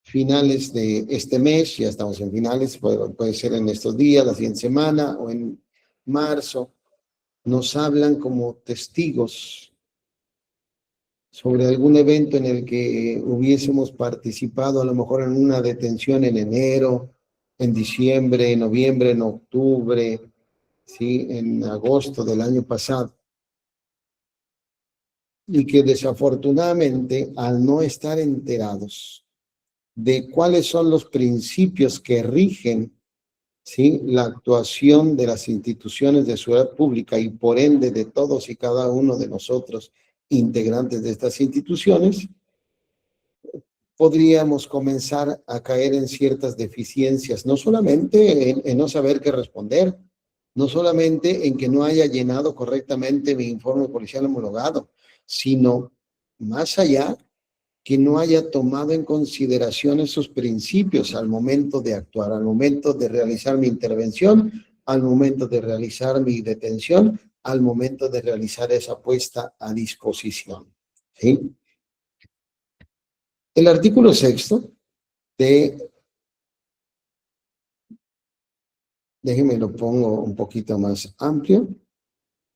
finales de este mes, ya estamos en finales, puede ser en estos días, la siguiente semana o en marzo, nos hablan como testigos sobre algún evento en el que hubiésemos participado, a lo mejor en una detención en enero, en diciembre, en noviembre, en octubre, ¿sí? En agosto del año pasado, y que desafortunadamente, al no estar enterados de cuáles son los principios que rigen, ¿sí? La actuación de las instituciones de seguridad pública y por ende de todos y cada uno de nosotros, integrantes de estas instituciones, podríamos comenzar a caer en ciertas deficiencias, no solamente en no saber qué responder, no solamente en que no haya llenado correctamente mi informe policial homologado, sino más allá, que no haya tomado en consideración esos principios al momento de actuar, al momento de realizar mi intervención, al momento de realizar mi detención, al momento de realizar esa puesta a disposición. ¿Sí? El artículo sexto de, déjenme lo pongo un poquito más amplio,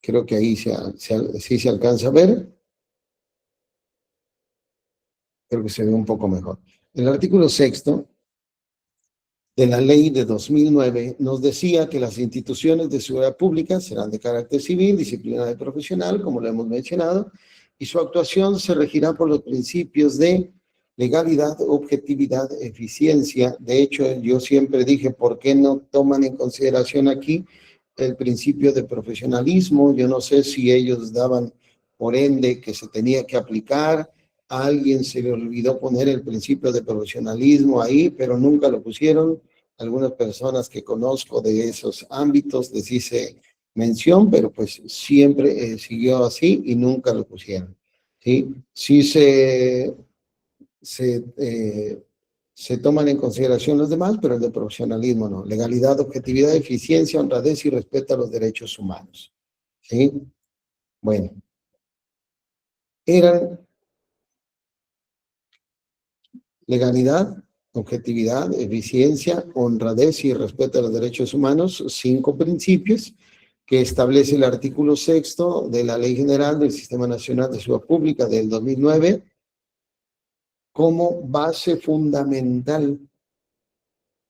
creo que ahí sí se alcanza a ver, creo que se ve un poco mejor. El artículo sexto de la ley de 2009 nos decía que las instituciones de seguridad pública serán de carácter civil, disciplinaria y profesional, como lo hemos mencionado, y su actuación se regirá por los principios de legalidad, objetividad, eficiencia. De hecho, yo siempre dije, ¿por qué no toman en consideración aquí el principio de profesionalismo? Yo no sé si ellos daban por ende que se tenía que aplicar. A alguien se le olvidó poner el principio de profesionalismo ahí, pero nunca lo pusieron. Algunas personas que conozco de esos ámbitos les hice mención, pero pues siempre siguió así y nunca lo pusieron. ¿Sí? Sí se toman en consideración los demás, pero el de profesionalismo no. Legalidad, objetividad, eficiencia, honradez y respeto a los derechos humanos. ¿Sí? Bueno, eran legalidad, objetividad, eficiencia, honradez y respeto a los derechos humanos, 5 principios que establece el artículo sexto de la Ley General del Sistema Nacional de Seguridad Pública del 2009 como base fundamental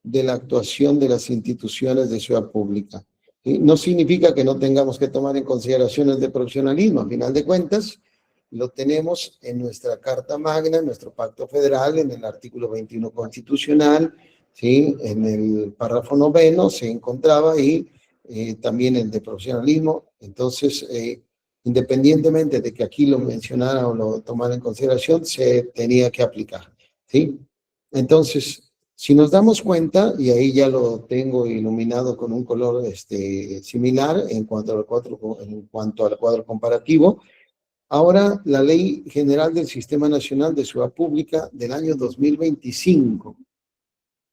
de la actuación de las instituciones de seguridad pública. ¿Sí? No significa que no tengamos que tomar en consideración el de profesionalismo, a final de cuentas, lo tenemos en nuestra Carta Magna, en nuestro Pacto Federal, en el artículo 21 constitucional, ¿sí? En el párrafo 9 se encontraba ahí también el de profesionalismo. Entonces, independientemente de que aquí lo mencionara o lo tomara en consideración, se tenía que aplicar, ¿sí? Entonces, si nos damos cuenta, y ahí ya lo tengo iluminado con un color similar en cuanto al cuadro comparativo, ahora la Ley General del Sistema Nacional de Seguridad Pública del año 2025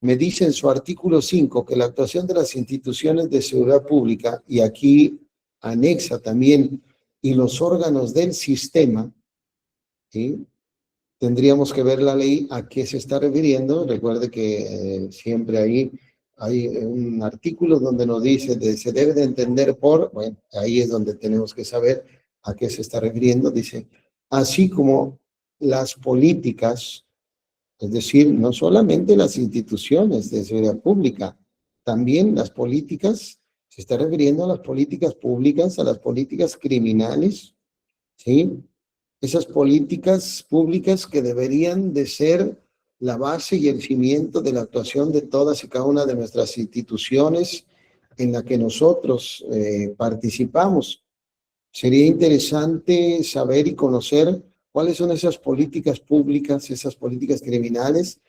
me dice en su artículo 5 que la actuación de las instituciones de seguridad pública, y aquí anexa también, y los órganos del sistema, ¿sí? Tendríamos que ver la ley a qué se está refiriendo. Recuerde que siempre ahí hay un artículo donde nos dice se debe de entender por, bueno, ahí es donde tenemos que saber a qué se está refiriendo. Dice, así como las políticas, es decir, no solamente las instituciones de seguridad pública, también las políticas, se está refiriendo a las políticas públicas, a las políticas criminales, ¿sí? Esas políticas públicas que deberían de ser la base y el cimiento de la actuación de todas y cada una de nuestras instituciones en la que nosotros participamos. Sería interesante saber y conocer cuáles son esas políticas públicas, esas políticas criminales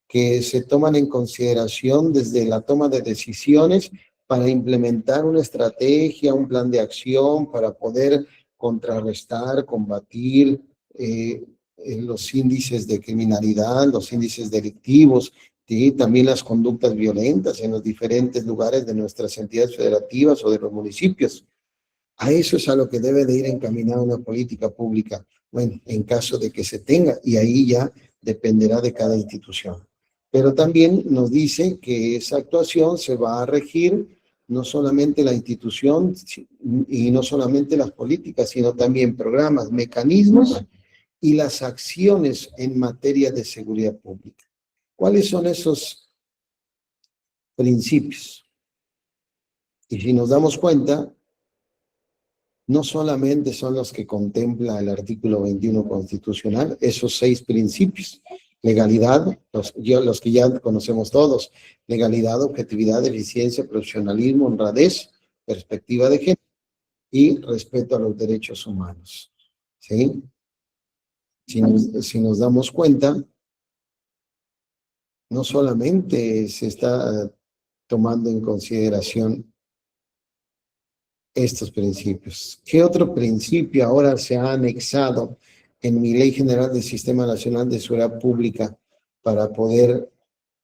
que se toman en consideración desde la toma de decisiones para implementar una estrategia, un plan de acción para poder contrarrestar, combatir los índices de criminalidad, los índices delictivos, ¿sí? También las conductas violentas en los diferentes lugares de nuestras entidades federativas o de los municipios. A eso es a lo que debe de ir encaminada una política pública, bueno, en caso de que se tenga, y ahí ya dependerá de cada institución. Pero también nos dice que esa actuación se va a regir no solamente la institución y no solamente las políticas, sino también programas, mecanismos y las acciones en materia de seguridad pública. ¿Cuáles son esos principios? Y si nos damos cuenta, no solamente son los que contempla el artículo 21 constitucional, esos 6 principios: legalidad, los que ya conocemos todos: legalidad, objetividad, eficiencia, profesionalismo, honradez, perspectiva de género y respeto a los derechos humanos. ¿Sí? Si nos damos cuenta, no solamente se está tomando en consideración estos principios. ¿Qué otro principio ahora se ha anexado en mi Ley General del Sistema Nacional de Seguridad Pública para poder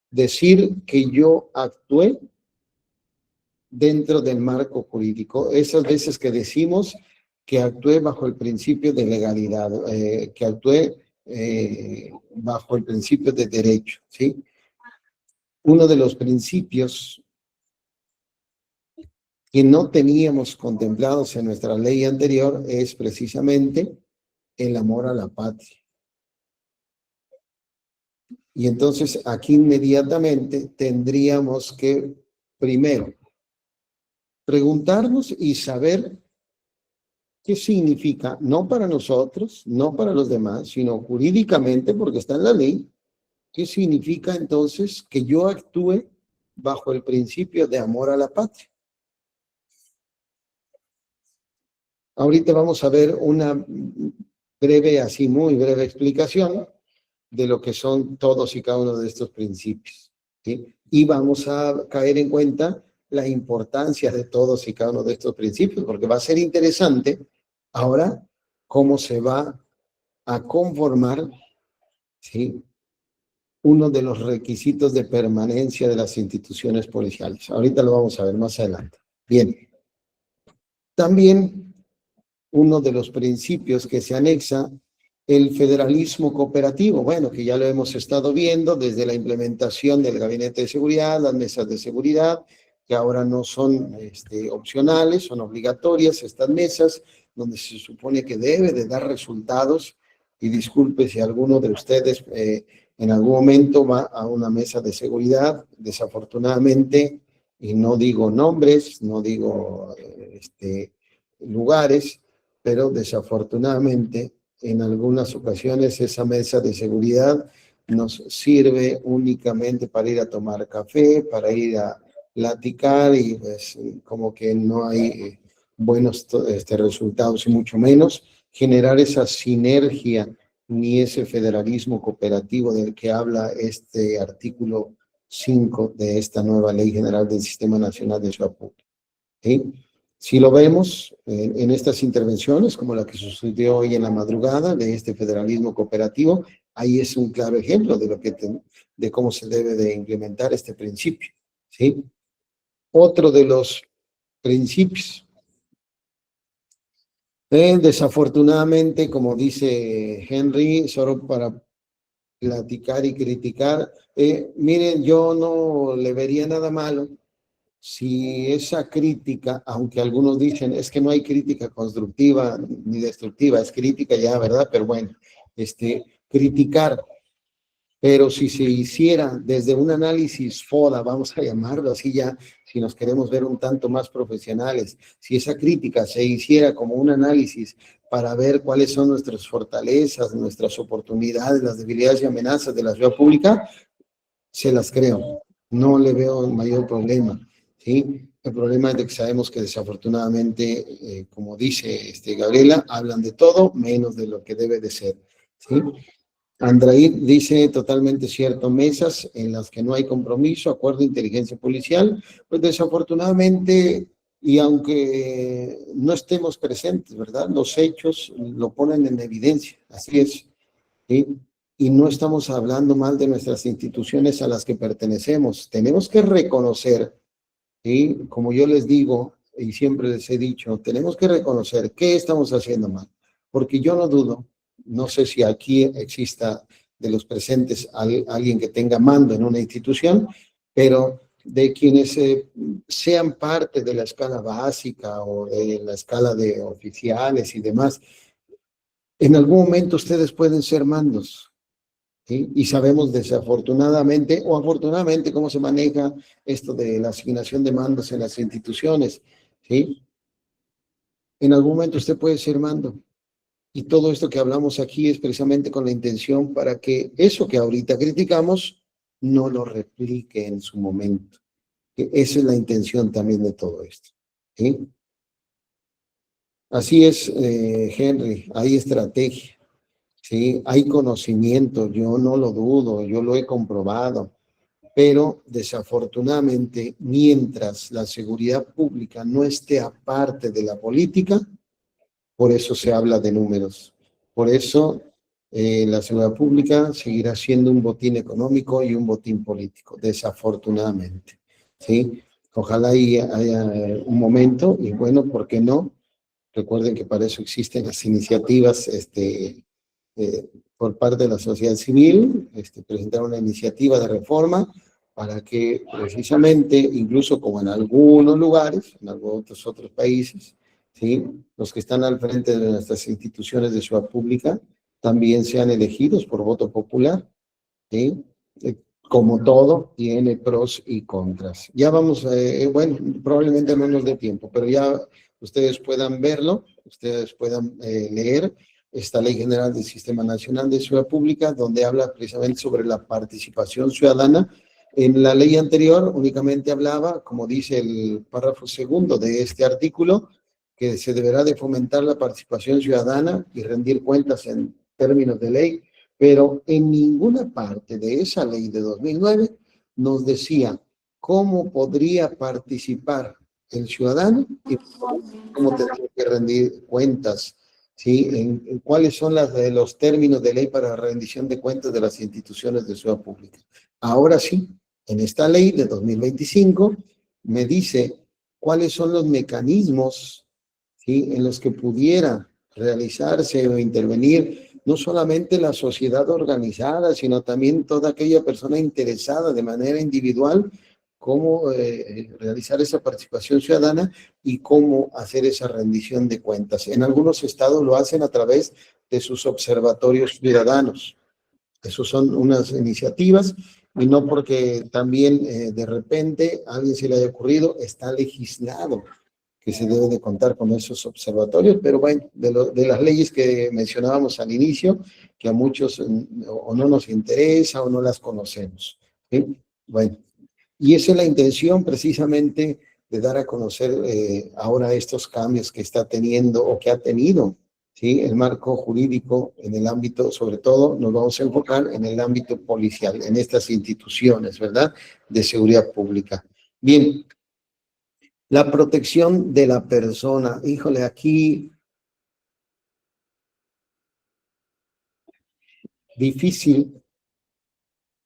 decir que yo actué dentro del marco jurídico? Esas veces que decimos que actué bajo el principio de legalidad, que actué bajo el principio de derecho, ¿sí? Uno de los principios que no teníamos contemplados en nuestra ley anterior es precisamente el amor a la patria. Y entonces aquí inmediatamente tendríamos que, primero, preguntarnos y saber qué significa, no para nosotros, no para los demás, sino jurídicamente, porque está en la ley, qué significa entonces que yo actúe bajo el principio de amor a la patria. Ahorita vamos a ver una breve, así muy breve explicación de lo que son todos y cada uno de estos principios, ¿sí? Y vamos a caer en cuenta la importancia de todos y cada uno de estos principios, porque va a ser interesante ahora cómo se va a conformar, ¿sí?, uno de los requisitos de permanencia de las instituciones policiales. Ahorita lo vamos a ver más adelante. Bien. También uno de los principios que se anexa, el federalismo cooperativo, bueno, que ya lo hemos estado viendo desde la implementación del Gabinete de Seguridad, las mesas de seguridad, que ahora no son opcionales, son obligatorias estas mesas, donde se supone que debe de dar resultados. Y disculpe si alguno de ustedes en algún momento va a una mesa de seguridad, desafortunadamente, y no digo nombres, no digo lugares, pero desafortunadamente en algunas ocasiones esa mesa de seguridad nos sirve únicamente para ir a tomar café, para ir a platicar, y pues como que no hay buenos resultados, y mucho menos generar esa sinergia ni ese federalismo cooperativo del que habla este artículo 5 de esta nueva Ley General del Sistema Nacional de Seguridad Pública. ¿Sí? Si lo vemos en estas intervenciones, como la que sucedió hoy en la madrugada de este federalismo cooperativo, ahí es un claro ejemplo de cómo se debe de implementar este principio, ¿sí? Otro de los principios. Desafortunadamente, como dice Henry, solo para platicar y criticar, miren, yo no le vería nada malo si esa crítica, aunque algunos dicen es que no hay crítica constructiva ni destructiva, es crítica ya, ¿verdad? Pero bueno, criticar, pero si se hiciera desde un análisis FODA, vamos a llamarlo así ya, si nos queremos ver un tanto más profesionales, si esa crítica se hiciera como un análisis para ver cuáles son nuestras fortalezas, nuestras oportunidades, las debilidades y amenazas de la seguridad pública, se las creo, no le veo mayor problema, ¿sí? El problema es de que sabemos que desafortunadamente, como dice Gabriela, hablan de todo menos de lo que debe de ser, ¿sí? Andraid dice totalmente cierto, mesas en las que no hay compromiso, acuerdo de inteligencia policial, pues desafortunadamente, y aunque no estemos presentes, ¿verdad? Los hechos lo ponen en evidencia, así es, ¿sí? Y no estamos hablando mal de nuestras instituciones a las que pertenecemos, tenemos que reconocer, ¿sí? Como yo les digo y siempre les he dicho, tenemos que reconocer qué estamos haciendo mal, porque yo no dudo, no sé si aquí exista de los presentes alguien que tenga mando en una institución, pero de quienes sean parte de la escala básica o de la escala de oficiales y demás, en algún momento ustedes pueden ser mandos. ¿Sí? Y sabemos desafortunadamente o afortunadamente cómo se maneja esto de la asignación de mandos en las instituciones, ¿sí? En algún momento usted puede ser mando. Y todo esto que hablamos aquí es precisamente con la intención para que eso que ahorita criticamos no lo replique en su momento. Que esa es la intención también de todo esto, ¿sí? Así es, Henry, hay estrategia, ¿sí? Hay conocimiento, yo no lo dudo, yo lo he comprobado. Pero desafortunadamente, mientras la seguridad pública no esté aparte de la política, por eso se habla de números. Por eso la seguridad pública seguirá siendo un botín económico y un botín político, desafortunadamente. ¿Sí? Ojalá haya un momento, y bueno, ¿por qué no? Recuerden que para eso existen las iniciativas por parte de la sociedad civil, presentar una iniciativa de reforma para que precisamente, incluso como en algunos lugares, en algunos otros países, ¿sí? Los que están al frente de nuestras instituciones de seguridad pública también sean elegidos por voto popular, ¿sí? Como todo, tiene pros y contras. Ya vamos, bueno, probablemente no nos dé tiempo, pero ya ustedes puedan verlo, ustedes puedan leer esta Ley General del Sistema Nacional de Seguridad Pública, donde habla precisamente sobre la participación ciudadana. En la ley anterior únicamente hablaba, como dice el párrafo segundo de este artículo, que se deberá de fomentar la participación ciudadana y rendir cuentas en términos de ley, pero en ninguna parte de esa ley de 2009 nos decía cómo podría participar el ciudadano y cómo tendría que rendir cuentas, ¿sí? En cuáles son los términos de ley para rendición de cuentas de las instituciones de seguridad pública. Ahora sí, en esta ley de 2025 me dice cuáles son los mecanismos, ¿sí? En los que pudiera realizarse o intervenir no solamente la sociedad organizada, sino también toda aquella persona interesada de manera individual, cómo realizar esa participación ciudadana y cómo hacer esa rendición de cuentas. En algunos estados lo hacen a través de sus observatorios ciudadanos. Esas son unas iniciativas y no porque también de repente a alguien se le haya ocurrido, está legislado que se debe de contar con esos observatorios, pero bueno, de las leyes que mencionábamos al inicio, que a muchos o no nos interesa o no las conocemos. ¿Sí? Bueno, y esa es la intención precisamente de dar a conocer ahora estos cambios que está teniendo o que ha tenido, ¿sí? El marco jurídico en el ámbito, sobre todo nos vamos a enfocar en el ámbito policial, en estas instituciones, ¿verdad? De seguridad pública. Bien, la protección de la persona. Híjole, aquí difícil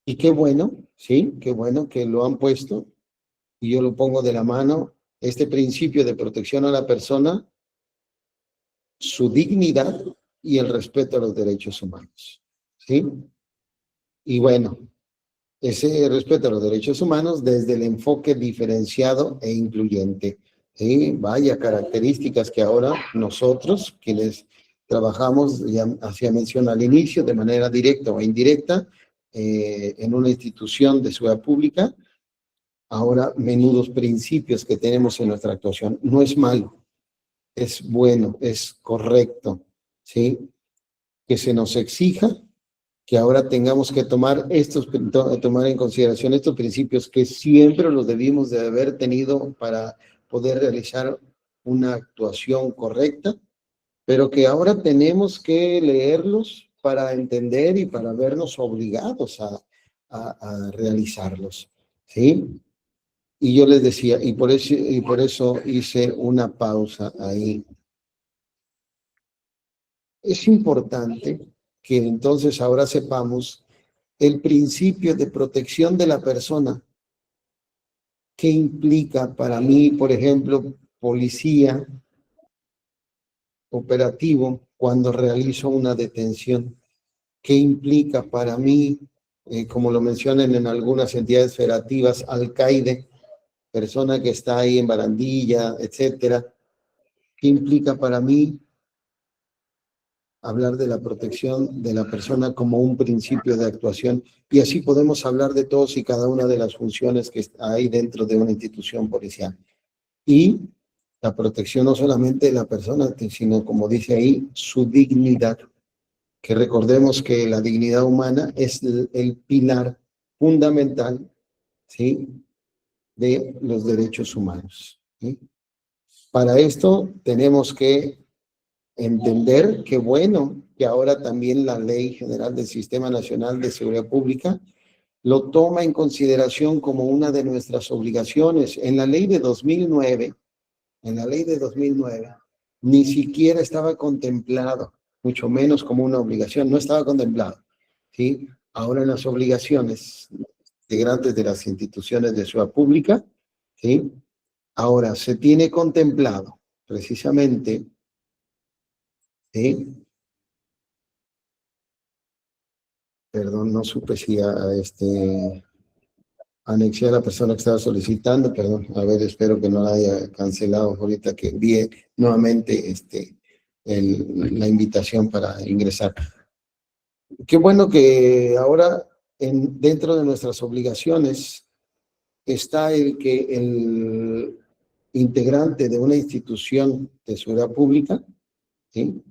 y qué bueno, ¿sí? Qué bueno que lo han puesto y yo lo pongo de la mano. Este principio de protección a la persona, su dignidad y el respeto a los derechos humanos, ¿sí? Y bueno, ese respeto a los derechos humanos desde el enfoque diferenciado e incluyente. ¿Sí? Vaya características que ahora nosotros, quienes trabajamos, ya hacía mención al inicio, de manera directa o indirecta, en una institución de seguridad pública, ahora menudos principios que tenemos en nuestra actuación. No es malo, es bueno, es correcto, ¿sí? Que se nos exija que ahora tengamos que tomar en consideración estos principios que siempre los debimos de haber tenido para poder realizar una actuación correcta, pero que ahora tenemos que leerlos para entender y para vernos obligados a realizarlos, ¿sí? Y yo les decía, y por eso hice una pausa ahí. Es importante que entonces ahora sepamos el principio de protección de la persona. ¿Qué implica para mí, por ejemplo, policía operativo cuando realizo una detención? ¿Qué implica para mí, como lo mencionan en algunas entidades federativas, alcaide, persona que está ahí en barandilla, etcétera? ¿Qué implica para mí hablar de la protección de la persona como un principio de actuación? Y así podemos hablar de todos y cada una de las funciones que hay dentro de una institución policial. Y la protección no solamente de la persona, sino, como dice ahí, su dignidad. Que recordemos que la dignidad humana es el pilar fundamental, ¿sí?, de los derechos humanos, ¿sí? Para esto tenemos que entender que bueno, que ahora también la Ley General del Sistema Nacional de Seguridad Pública lo toma en consideración como una de nuestras obligaciones. En la ley de 2009, ni siquiera estaba contemplado, mucho menos como una obligación, no estaba contemplado, ¿sí? Ahora en las obligaciones integrantes de las instituciones de seguridad pública, ¿sí? Ahora se tiene contemplado precisamente, ¿sí? Perdón, no supe si anexé a la persona que estaba solicitando, perdón, a ver, espero que no la haya cancelado ahorita que envíe nuevamente la invitación para ingresar. Qué bueno que ahora dentro de nuestras obligaciones está el que el integrante de una institución de seguridad pública, ¿sí?,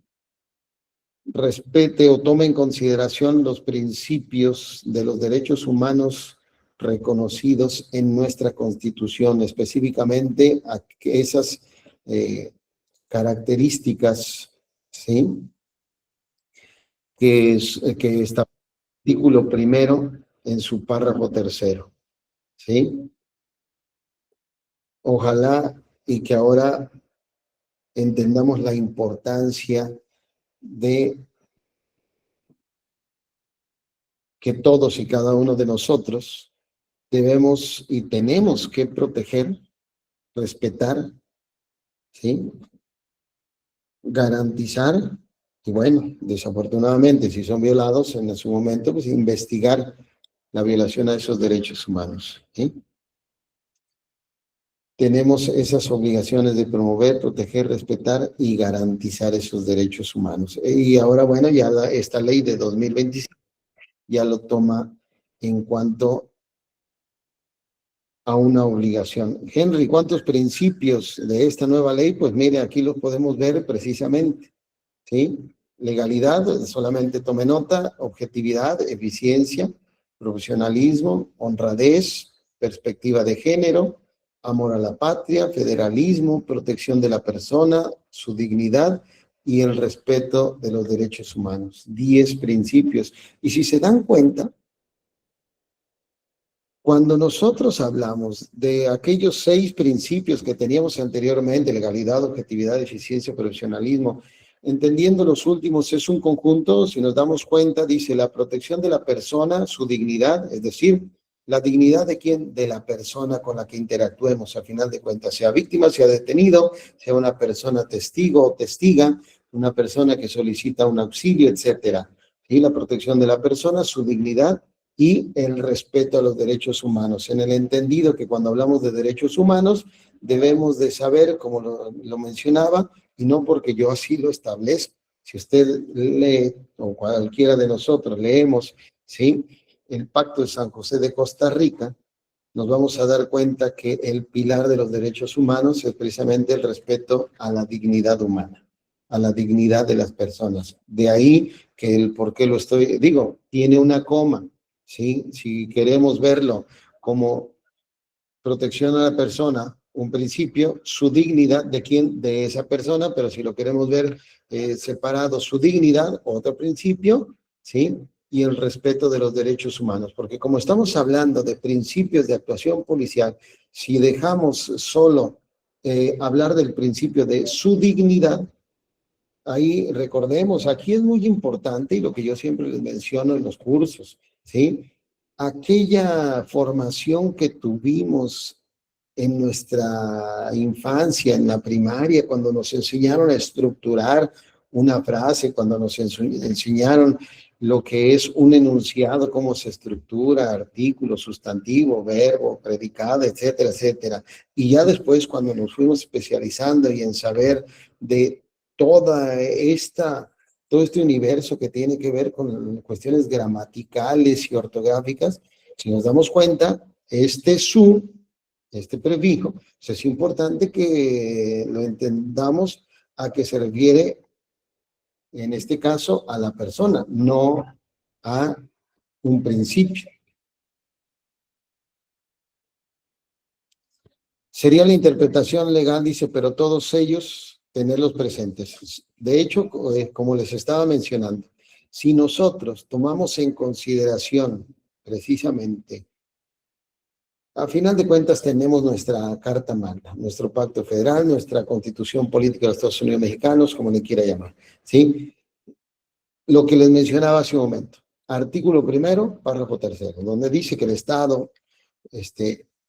respete o tome en consideración los principios de los derechos humanos reconocidos en nuestra Constitución, específicamente a esas características, ¿sí?, que está en el artículo primero en su párrafo tercero, ¿sí? Ojalá y que ahora entendamos la importancia de que todos y cada uno de nosotros debemos y tenemos que proteger, respetar, ¿sí?, garantizar, y bueno, desafortunadamente, si son violados en su momento, pues investigar la violación a esos derechos humanos, ¿sí? Tenemos esas obligaciones de promover, proteger, respetar y garantizar esos derechos humanos. Y ahora, bueno, ya esta ley de 2025 ya lo toma en cuanto a una obligación. Henry, ¿cuántos principios de esta nueva ley? Pues mire, aquí los podemos ver precisamente, ¿sí? Legalidad, solamente tome nota, objetividad, eficiencia, profesionalismo, honradez, perspectiva de género, amor a la patria, federalismo, protección de la persona, su dignidad y el respeto de los derechos humanos. 10 principios. Y si se dan cuenta, cuando nosotros hablamos de aquellos 6 principios que teníamos anteriormente, legalidad, objetividad, eficiencia, profesionalismo, entendiendo los últimos es un conjunto, si nos damos cuenta, dice la protección de la persona, su dignidad, es decir, la dignidad de quién, de la persona con la que interactuemos, al final de cuentas, sea víctima, sea detenido, sea una persona testigo o testiga, una persona que solicita un auxilio, etcétera. Y la protección de la persona, su dignidad y el respeto a los derechos humanos. En el entendido que cuando hablamos de derechos humanos, debemos de saber, como lo mencionaba, y no porque yo así lo establezco. Si usted lee, o cualquiera de nosotros leemos, ¿sí?, el Pacto de San José de Costa Rica, nos vamos a dar cuenta que el pilar de los derechos humanos es precisamente el respeto a la dignidad humana, a la dignidad de las personas. De ahí que el por qué lo estoy, digo, tiene una coma, ¿sí? Si queremos verlo como protección a la persona un principio, su dignidad de quién, de esa persona, pero si lo queremos ver separado, su dignidad, otro principio, ¿sí? Y el respeto de los derechos humanos, porque como estamos hablando de principios de actuación policial, si dejamos solo hablar del principio de su dignidad, ahí recordemos, aquí es muy importante y lo que yo siempre les menciono en los cursos, ¿sí? Aquella formación que tuvimos en nuestra infancia, en la primaria, cuando nos enseñaron a estructurar una frase, cuando nos enseñaron lo que es un enunciado, cómo se estructura, artículo, sustantivo, verbo, predicado, etcétera, etcétera. Y ya después, cuando nos fuimos especializando y en saber de toda esta, todo este universo que tiene que ver con cuestiones gramaticales y ortográficas, si nos damos cuenta, este prefijo, pues es importante que lo entendamos a que se refiere, en este caso, a la persona, no a un principio. Sería la interpretación legal, dice, pero todos ellos tenerlos presentes. De hecho, como les estaba mencionando, si nosotros tomamos en consideración precisamente, a final de cuentas tenemos nuestra Carta Magna, nuestro Pacto Federal, nuestra Constitución Política de los Estados Unidos Mexicanos, como le quiera llamar, ¿sí? Lo que les mencionaba hace un momento. Artículo primero, párrafo tercero, donde dice que el Estado,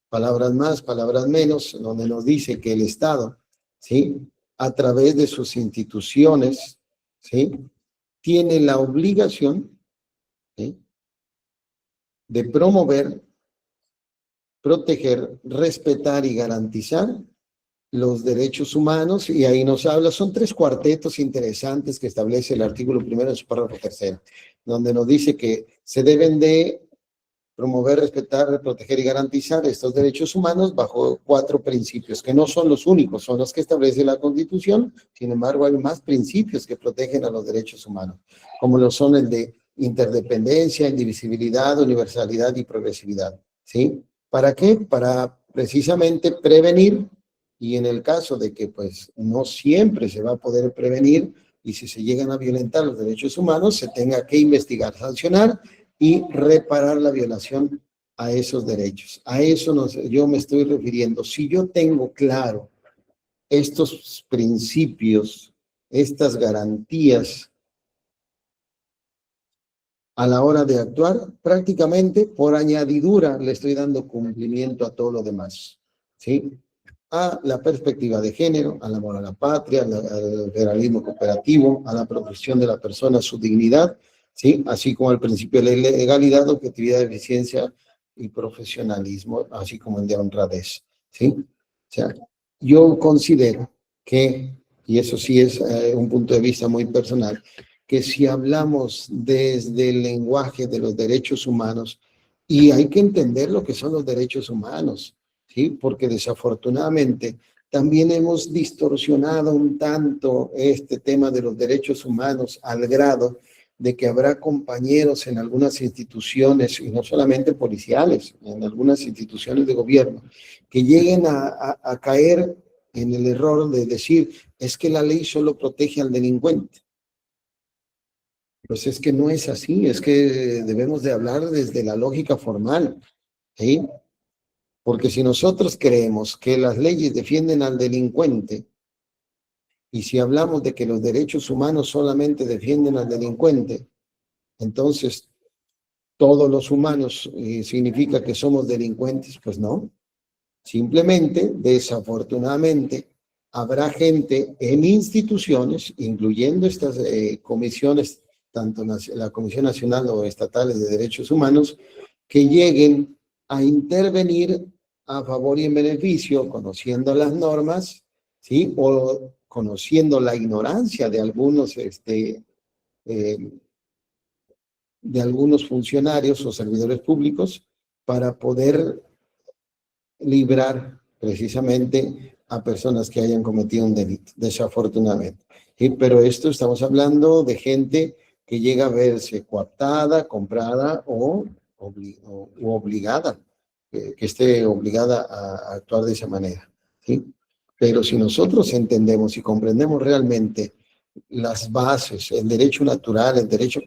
palabras más, palabras menos, donde nos dice que el Estado, ¿sí? A través de sus instituciones, ¿sí? Tiene la obligación, ¿sí? De promover, proteger, respetar y garantizar los derechos humanos, y ahí nos habla, son tres cuartetos interesantes que establece el artículo primero en su párrafo tercero, donde nos dice que se deben de promover, respetar, proteger y garantizar estos derechos humanos bajo 4 principios, que no son los únicos, son los que establece la Constitución. Sin embargo, hay más principios que protegen a los derechos humanos, como lo son el de interdependencia, indivisibilidad, universalidad y progresividad, ¿sí? ¿Para qué? Para precisamente prevenir, y en el caso de que pues no siempre se va a poder prevenir, y si se llegan a violentar los derechos humanos, se tenga que investigar, sancionar y reparar la violación a esos derechos. A eso yo me estoy refiriendo. Si yo tengo claro estos principios, estas garantías a la hora de actuar, prácticamente por añadidura le estoy dando cumplimiento a todo lo demás, ¿sí? A la perspectiva de género, al amor a la patria, al federalismo cooperativo, a la protección de la persona, su dignidad, ¿sí? Así como al principio de legalidad, objetividad, eficiencia y profesionalismo, así como el de honradez, ¿sí? O sea, yo considero que, y eso sí es un punto de vista muy personal, que si hablamos desde el lenguaje de los derechos humanos, y hay que entender lo que son los derechos humanos, ¿sí? Porque desafortunadamente también hemos distorsionado un tanto este tema de los derechos humanos al grado de que habrá compañeros en algunas instituciones, y no solamente policiales, en algunas instituciones de gobierno, que lleguen a caer en el error de decir, es que la ley solo protege al delincuente. Pues es que no es así, es que debemos de hablar desde la lógica formal, ¿sí? Porque si nosotros creemos que las leyes defienden al delincuente, y si hablamos de que los derechos humanos solamente defienden al delincuente, entonces todos los humanos significa que somos delincuentes, pues no. Simplemente, desafortunadamente, habrá gente en instituciones, incluyendo estas comisiones, tanto la Comisión Nacional o Estatales de Derechos Humanos, que lleguen a intervenir a favor y en beneficio, conociendo las normas, ¿sí? O conociendo la ignorancia eh, de algunos funcionarios o servidores públicos para poder librar precisamente a personas que hayan cometido un delito, desafortunadamente. ¿Sí? Pero esto estamos hablando de gente que llega a verse coaptada, comprada o obligada, que esté obligada a actuar de esa manera. ¿sí? Pero si nosotros entendemos y comprendemos realmente las bases, el derecho natural, el derecho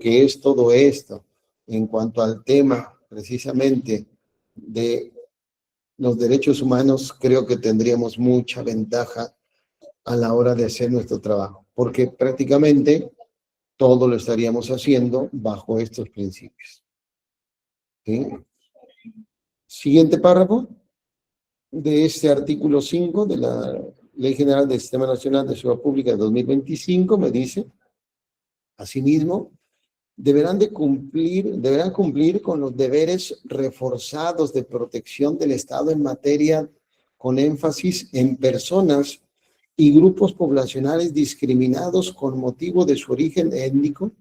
que es todo esto, en cuanto al tema precisamente de los derechos humanos, creo que tendríamos mucha ventaja a la hora de hacer nuestro trabajo, porque prácticamente todo lo estaríamos haciendo bajo estos principios. ¿Sí? Siguiente párrafo de este artículo 5 de la Ley General del Sistema Nacional de Seguridad Pública de 2025 me dice, asimismo, deberán cumplir con los deberes reforzados de protección del Estado en materia con énfasis en personas y grupos poblacionales discriminados con motivo de su origen étnico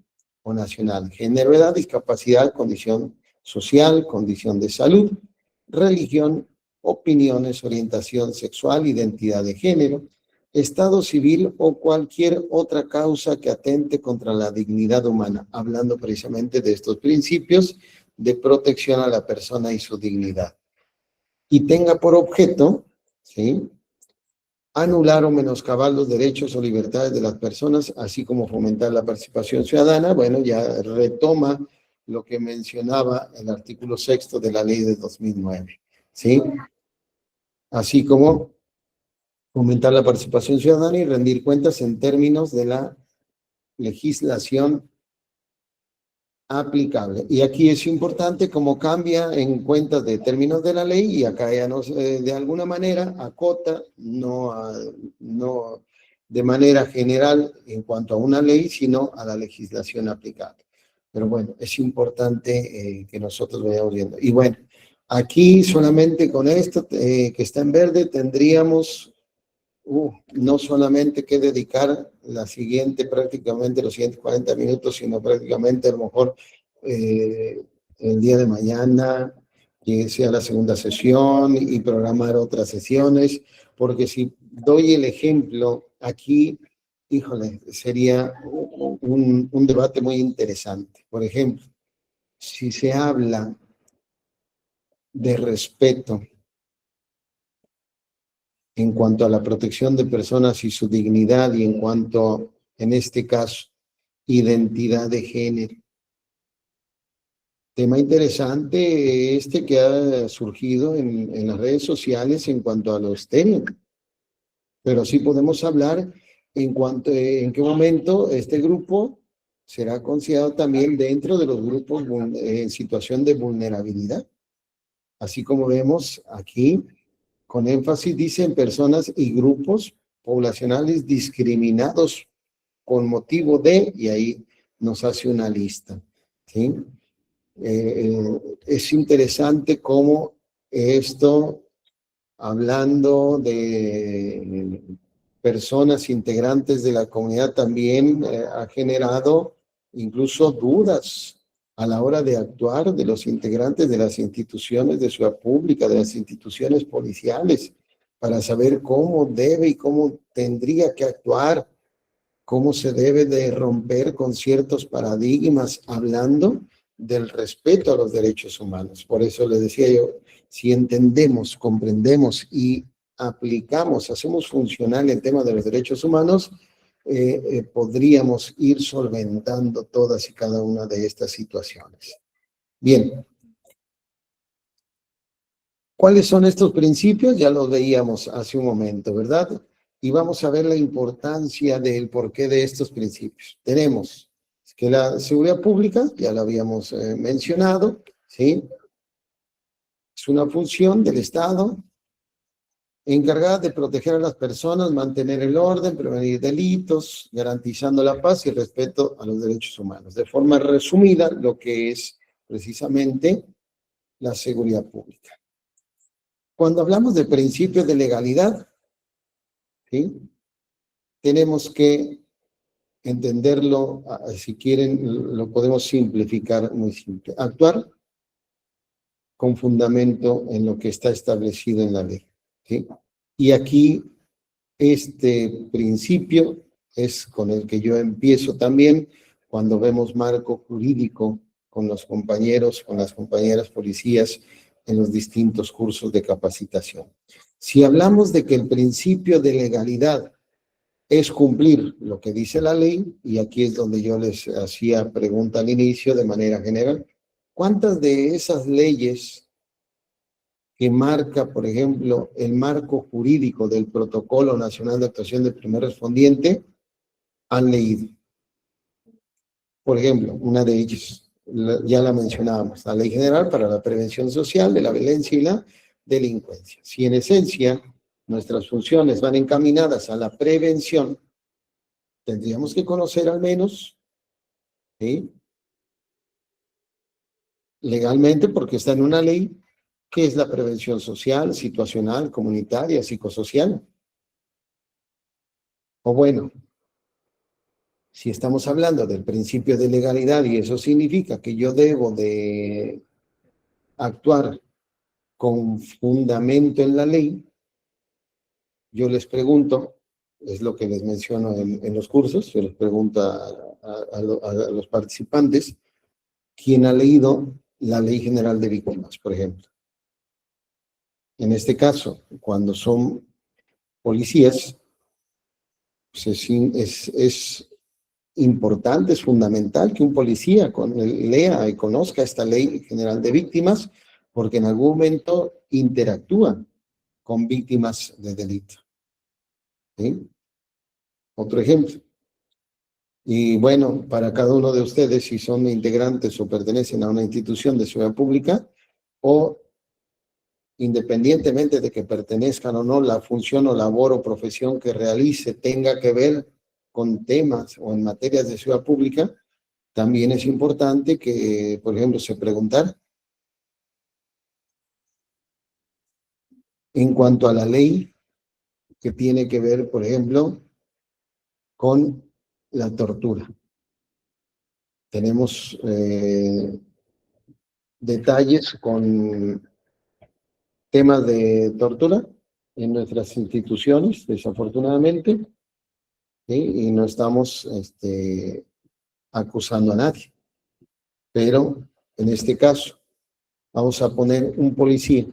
o nacional, género, edad, discapacidad, condición social, condición de salud, religión, opiniones, orientación sexual, identidad de género, estado civil o cualquier otra causa que atente contra la dignidad humana, hablando precisamente de estos principios de protección a la persona y su dignidad. Y tenga por objeto, ¿sí?, anular o menoscabar los derechos o libertades de las personas, así como fomentar la participación ciudadana. Bueno, ya retoma lo que mencionaba el artículo 6 de la ley de 2009, ¿sí? Así como fomentar la participación ciudadana y rendir cuentas en términos de la legislación aplicable. Y aquí es importante cómo cambia en cuenta de términos de la ley, y acá ya nos, de alguna manera acota, no de manera general en cuanto a una ley, sino a la legislación aplicable. Pero bueno, es importante que nosotros vayamos viendo. Y bueno, aquí solamente con esto que está en verde tendríamos no solamente que dedicar prácticamente los siguientes 40 minutos, sino prácticamente a lo mejor el día de mañana, que sea la segunda sesión y programar otras sesiones, porque si doy el ejemplo aquí, híjole, sería un debate muy interesante. Por ejemplo, si se habla de respeto en cuanto a la protección de personas y su dignidad, y en cuanto, en este caso, identidad de género. Tema interesante este que ha surgido en las redes sociales en cuanto a lo estéril. Pero sí podemos hablar en qué momento este grupo será considerado también dentro de los grupos en situación de vulnerabilidad. Así como vemos aquí, con énfasis dicen personas y grupos poblacionales discriminados con motivo de, y ahí nos hace una lista, ¿sí? Es interesante cómo esto, hablando de personas integrantes de la comunidad, también ha generado incluso dudas a la hora de actuar de los integrantes de las instituciones de seguridad pública, de las instituciones policiales, para saber cómo debe y cómo tendría que actuar, cómo se debe de romper con ciertos paradigmas, hablando del respeto a los derechos humanos. Por eso les decía yo, si entendemos, comprendemos y aplicamos, hacemos funcional el tema de los derechos humanos, podríamos ir solventando todas y cada una de estas situaciones. Bien. ¿Cuáles son estos principios? Ya los veíamos hace un momento, ¿verdad? Y vamos a ver la importancia del porqué de estos principios. Tenemos que la seguridad pública, ya lo habíamos mencionado, ¿sí? Es una función del Estado encargada de proteger a las personas, mantener el orden, prevenir delitos, garantizando la paz y el respeto a los derechos humanos. De forma resumida, lo que es precisamente la seguridad pública. Cuando hablamos de principios de legalidad, ¿sí?, tenemos que entenderlo, si quieren, lo podemos simplificar muy simple. Actuar con fundamento en lo que está establecido en la ley, ¿sí? Y aquí este principio es con el que yo empiezo también cuando vemos marco jurídico con los compañeros, con las compañeras policías, en los distintos cursos de capacitación. Si hablamos de que el principio de legalidad es cumplir lo que dice la ley, y aquí es donde yo les hacía pregunta al inicio de manera general, ¿cuántas de esas leyes que marca, por ejemplo, el marco jurídico del Protocolo Nacional de Actuación del Primer Respondiente han leído? Por ejemplo, una de ellas, ya la mencionábamos, la Ley General para la Prevención Social de la Violencia y la Delincuencia. Si en esencia nuestras funciones van encaminadas a la prevención, tendríamos que conocer al menos, ¿sí?, legalmente, porque está en una ley, qué es la prevención social, situacional, comunitaria, psicosocial. O bueno, si estamos hablando del principio de legalidad y eso significa que yo debo de actuar con fundamento en la ley, yo les pregunto, es lo que les menciono en los cursos, yo les pregunto a los participantes, ¿quién ha leído la Ley General de Víctimas, por ejemplo? En este caso, cuando son policías, pues es importante, es fundamental que un policía lea y conozca esta Ley General de Víctimas, porque en algún momento interactúa con víctimas de delito. ¿Sí? Otro ejemplo. Y bueno, para cada uno de ustedes, si son integrantes o pertenecen a una institución de seguridad pública, o independientemente de que pertenezcan o no, la función o labor o profesión que realice tenga que ver con temas o en materias de seguridad pública, también es importante que, por ejemplo, se preguntar en cuanto a la ley que tiene que ver, por ejemplo, con la tortura. Tenemos detalles con temas de tortura en nuestras instituciones, desafortunadamente, ¿sí? Y no estamos acusando a nadie. Pero en este caso, vamos a poner un policía,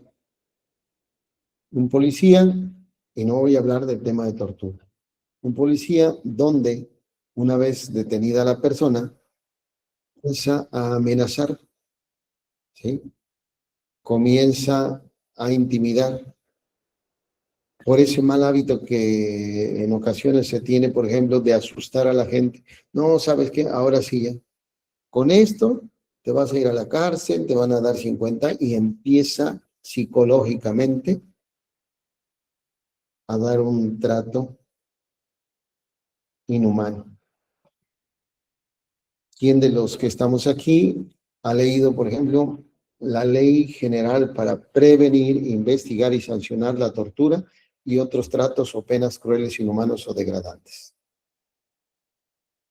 y no voy a hablar del tema de tortura, un policía donde, una vez detenida la persona, comienza a amenazar, ¿sí?, comienza a intimidar, por ese mal hábito que en ocasiones se tiene, por ejemplo, de asustar a la gente. No, ¿sabes qué? Ahora sí ya. Con esto te vas a ir a la cárcel, te van a dar 50, y empieza psicológicamente a dar un trato inhumano. ¿Quién de los que estamos aquí ha leído, por ejemplo, la Ley General para prevenir, investigar y sancionar la tortura y otros tratos o penas crueles, inhumanos o degradantes?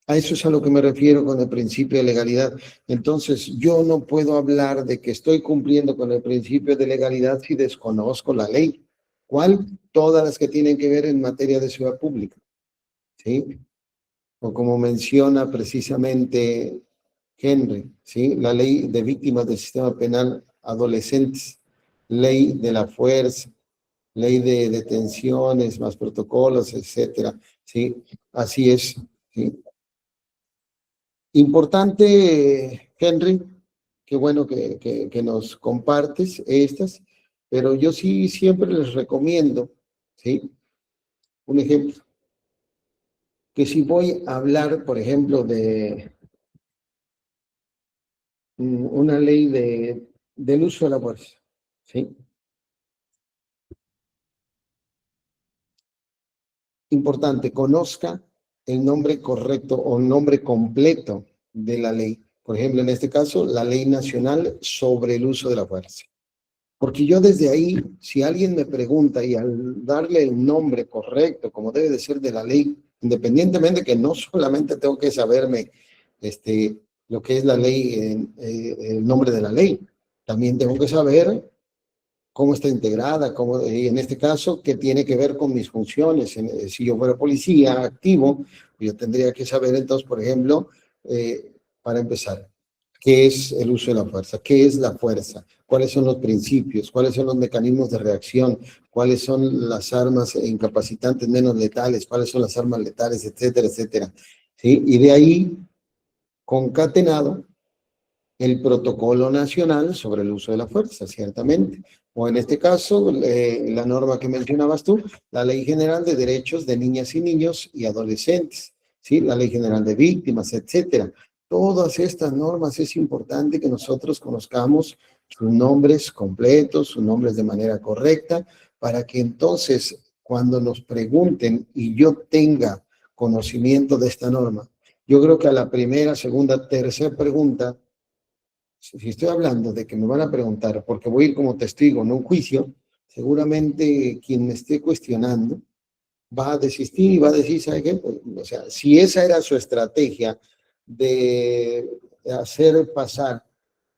A eso es a lo que me refiero con el principio de legalidad. Entonces, yo no puedo hablar de que estoy cumpliendo con el principio de legalidad si desconozco la ley. ¿Cuál? Todas las que tienen que ver en materia de seguridad pública, ¿sí? O como menciona precisamente Henry, ¿sí?, la ley de víctimas del sistema penal adolescentes, ley de la fuerza, ley de detenciones, más protocolos, etcétera, ¿sí? Así es, ¿sí? Importante, Henry, qué bueno que nos compartes estas, pero yo sí siempre les recomiendo, ¿sí?, un ejemplo, que si voy a hablar, por ejemplo, de una ley del uso de la fuerza, ¿sí? Importante, conozca el nombre correcto o el nombre completo de la ley. Por ejemplo, en este caso, la Ley Nacional sobre el Uso de la Fuerza. Porque yo desde ahí, si alguien me pregunta y al darle el nombre correcto, como debe de ser de la ley, independientemente que no solamente tengo que saberme lo que es la ley, el nombre de la ley, también tengo que saber cómo está integrada, y en este caso, qué tiene que ver con mis funciones. Si yo fuera policía activo, yo tendría que saber entonces, por ejemplo, para empezar, ¿Qué es el uso de la fuerza? ¿Qué es la fuerza? ¿Cuáles son los principios? ¿Cuáles son los mecanismos de reacción? ¿Cuáles son las armas incapacitantes menos letales? ¿Cuáles son las armas letales? Etcétera, etcétera. ¿Sí? Y de ahí, concatenado, el protocolo nacional sobre el uso de la fuerza, ciertamente. O en este caso, la norma que mencionabas tú, la Ley General de Derechos de Niñas y Niños y Adolescentes, ¿sí? La Ley General de Víctimas, etcétera. Todas estas normas es importante que nosotros conozcamos sus nombres completos, sus nombres de manera correcta, para que entonces cuando nos pregunten y yo tenga conocimiento de esta norma, yo creo que a la primera, segunda, tercera pregunta, si estoy hablando de que me van a preguntar, porque voy a ir como testigo en un juicio, seguramente quien me esté cuestionando va a desistir y va a decir, ¿sabe qué? Pues, o sea, si esa era su estrategia de hacer pasar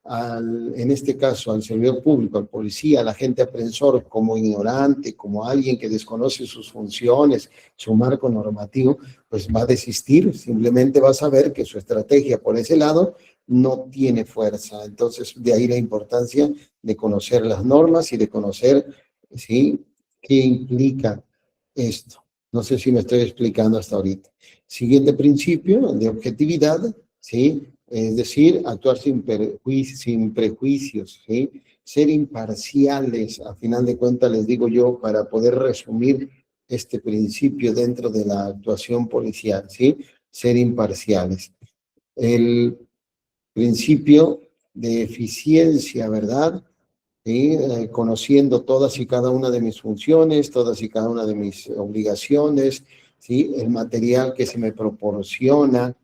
en este caso, al servidor público, al policía, al agente aprensor, como ignorante, como alguien que desconoce sus funciones, su marco normativo, pues va a desistir, simplemente va a saber que su estrategia por ese lado no tiene fuerza. Entonces, de ahí la importancia de conocer las normas y de conocer, ¿sí?, qué implica esto. No sé si me estoy explicando hasta ahorita. Siguiente principio de objetividad, ¿sí? Es decir, actuar sin prejuicios, ¿sí? Ser imparciales, a final de cuentas les digo yo, para poder resumir este principio dentro de la actuación policial, ¿sí? Ser imparciales. El principio de eficiencia, ¿verdad? ¿Sí? Conociendo todas y cada una de mis funciones, todas y cada una de mis obligaciones, ¿sí? El material que se me proporciona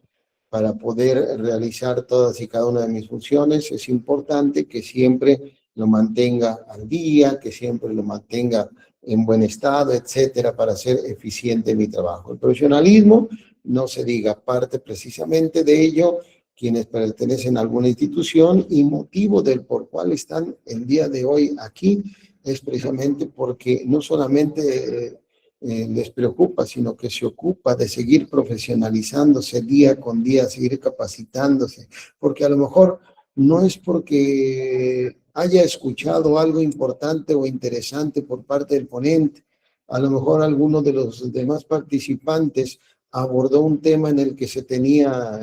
para poder realizar todas y cada una de mis funciones, es importante que siempre lo mantenga al día, que siempre lo mantenga en buen estado, etcétera, para hacer eficiente mi trabajo. El profesionalismo, no se diga, parte precisamente de ello quienes pertenecen a alguna institución y motivo del por cual están el día de hoy aquí es precisamente porque no solamente les preocupa, sino que se ocupa de seguir profesionalizándose día con día, seguir capacitándose, porque a lo mejor no es porque haya escuchado algo importante o interesante por parte del ponente, a lo mejor alguno de los demás participantes abordó un tema en el que se tenía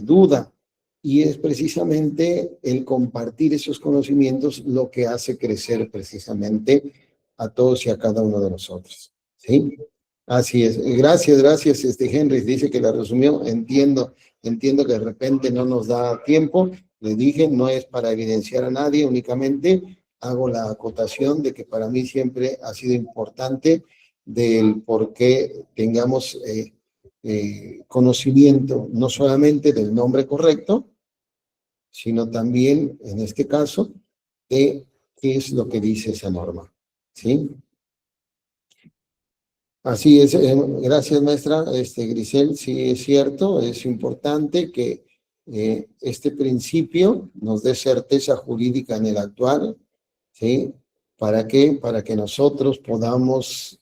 duda, y es precisamente el compartir esos conocimientos lo que hace crecer precisamente a todos y a cada uno de nosotros. ¿Sí? Así es. Gracias, gracias, Henry. Dice que la resumió. Entiendo que de repente no nos da tiempo. Le dije, no es para evidenciar a nadie, únicamente hago la acotación de que para mí siempre ha sido importante del por qué tengamos conocimiento no solamente del nombre correcto, sino también, en este caso, de qué es lo que dice esa norma. ¿Sí? Así es. Gracias, maestra. Grisel, sí es cierto, es importante que este principio nos dé certeza jurídica en el actuar, ¿sí? ¿Para qué? Para que nosotros podamos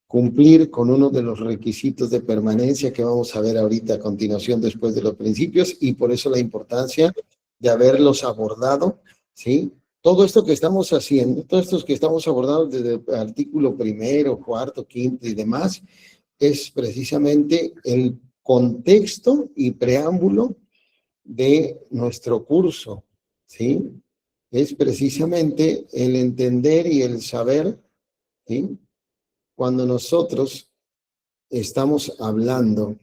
cumplir con uno de los requisitos de permanencia que vamos a ver ahorita a continuación después de los principios, y por eso la importancia de haberlos abordado, ¿sí? Todo esto que estamos haciendo, todo esto que estamos abordando desde el artículo primero, cuarto, quinto y demás, es precisamente el contexto y preámbulo de nuestro curso, ¿sí? Es precisamente el entender y el saber, ¿sí? Cuando nosotros estamos hablando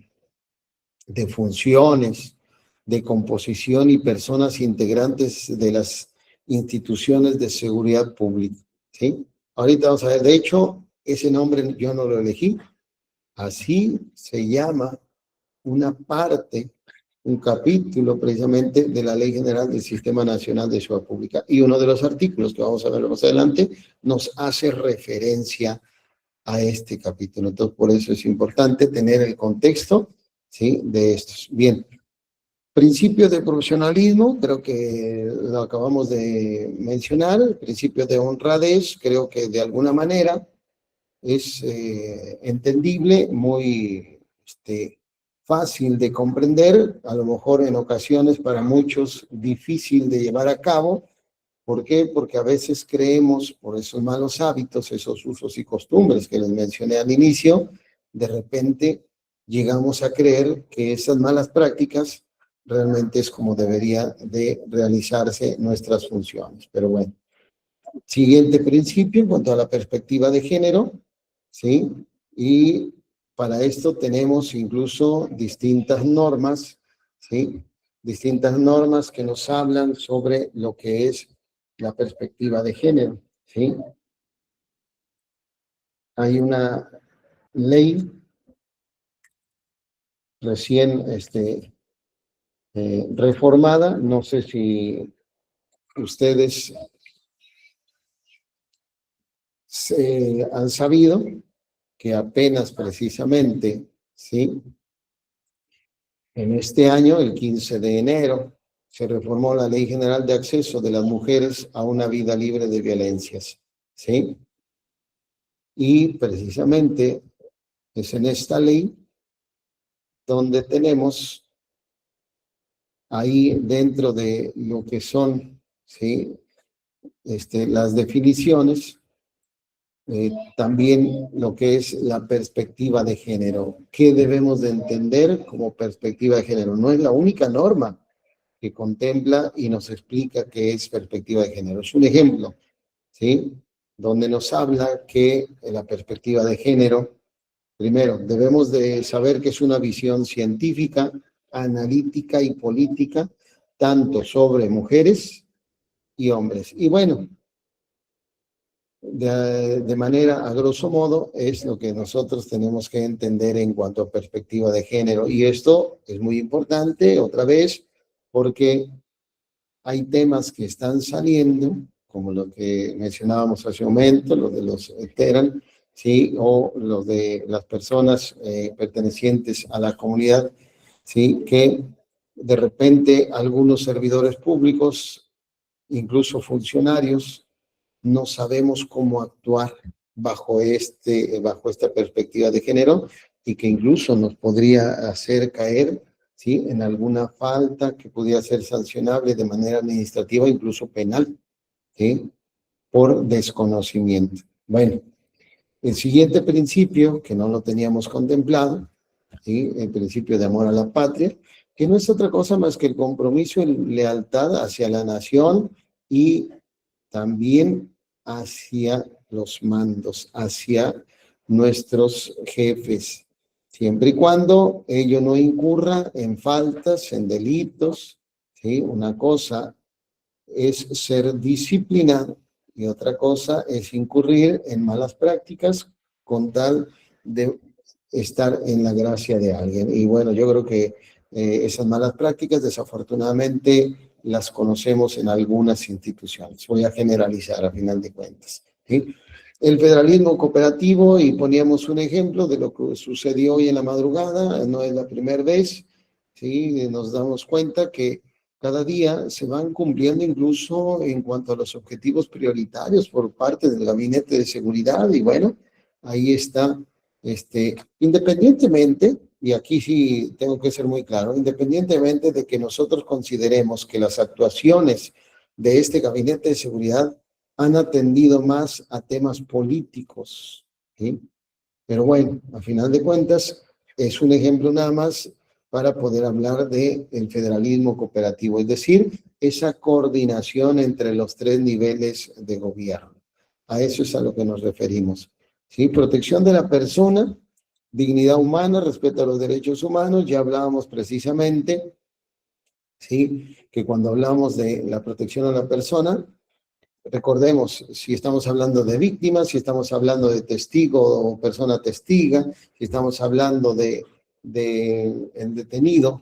de funciones, de composición y personas integrantes de las instituciones de seguridad pública, ¿sí? Ahorita vamos a ver, de hecho, ese nombre yo no lo elegí, así se llama una parte, un capítulo precisamente de la Ley General del Sistema Nacional de Seguridad Pública, y uno de los artículos que vamos a ver más adelante nos hace referencia a este capítulo. Entonces, por eso es importante tener el contexto, ¿sí?, de estos. Bien, principio de profesionalismo, creo que lo acabamos de mencionar. El principio de honradez, creo que de alguna manera es entendible, muy fácil de comprender, a lo mejor en ocasiones para muchos difícil de llevar a cabo. ¿Por qué? Porque a veces creemos, por esos malos hábitos, esos usos y costumbres que les mencioné al inicio, de repente llegamos a creer que esas malas prácticas realmente es como debería de realizarse nuestras funciones. Pero bueno, siguiente principio en cuanto a la perspectiva de género, ¿sí? Y para esto tenemos incluso distintas normas, ¿sí? Distintas normas que nos hablan sobre lo que es la perspectiva de género, ¿sí? Hay una ley recién reformada, no sé si ustedes se han sabido que apenas precisamente, ¿sí? En este año, el 15 de enero, se reformó la Ley General de Acceso de las Mujeres a una vida libre de violencias, ¿sí? Y precisamente es en esta ley donde tenemos ahí dentro de lo que son, ¿sí? Las definiciones, también lo que es la perspectiva de género. ¿Qué debemos de entender como perspectiva de género? No es la única norma que contempla y nos explica qué es perspectiva de género. Es un ejemplo, ¿sí? Donde nos habla que en la perspectiva de género, primero, debemos de saber que es una visión científica, analítica y política, tanto sobre mujeres y hombres. Y bueno, de manera, a grosso modo, es lo que nosotros tenemos que entender en cuanto a perspectiva de género. Y esto es muy importante, otra vez, porque hay temas que están saliendo, como lo que mencionábamos hace un momento, los de los veteran, ¿sí? O los de las personas pertenecientes a la comunidad, ¿sí? Que de repente algunos servidores públicos, incluso funcionarios, no sabemos cómo actuar bajo esta perspectiva de género y que incluso nos podría hacer caer, ¿sí? En alguna falta que pudiera ser sancionable de manera administrativa, incluso penal, ¿sí? Por desconocimiento. Bueno, el siguiente principio, que no lo teníamos contemplado, ¿sí? El principio de amor a la patria, que no es otra cosa más que el compromiso y lealtad hacia la nación y también hacia los mandos, hacia nuestros jefes, siempre y cuando ello no incurra en faltas, en delitos, ¿sí? Una cosa es ser disciplinado y otra cosa es incurrir en malas prácticas con tal de estar en la gracia de alguien. Y bueno, yo creo que esas malas prácticas desafortunadamente las conocemos en algunas instituciones. Voy a generalizar a final de cuentas, ¿sí? El federalismo cooperativo, y poníamos un ejemplo de lo que sucedió hoy en la madrugada, no es la primera vez, ¿sí? Nos damos cuenta que cada día se van cumpliendo incluso en cuanto a los objetivos prioritarios por parte del Gabinete de Seguridad. Y bueno, ahí está, independientemente, y aquí sí tengo que ser muy claro, independientemente de que nosotros consideremos que las actuaciones de este Gabinete de Seguridad han atendido más a temas políticos, ¿sí? Pero bueno, a final de cuentas, es un ejemplo nada más para poder hablar del federalismo cooperativo, es decir, esa coordinación entre los tres niveles de gobierno. A eso es a lo que nos referimos, ¿sí? Protección de la persona, dignidad humana, respeto a los derechos humanos, ya hablábamos precisamente, ¿sí? Que cuando hablamos de la protección a la persona, recordemos, si estamos hablando de víctimas, si estamos hablando de testigo o persona testiga, si estamos hablando de el detenido,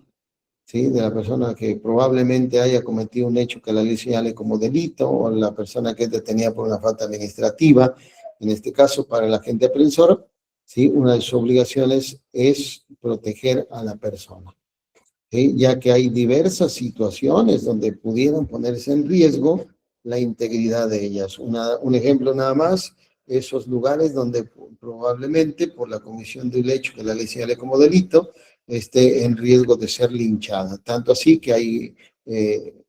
¿sí? De la persona que probablemente haya cometido un hecho que la ley señale como delito, o la persona que es detenida por una falta administrativa, en este caso para el agente aprehensivo, ¿sí? Una de sus obligaciones es proteger a la persona, ¿sí? Ya que hay diversas situaciones donde pudieran ponerse en riesgo la integridad de ellas. Un ejemplo nada más, esos lugares donde probablemente por la comisión de un hecho que la ley señale como delito, esté en riesgo de ser linchada. Tanto así que hay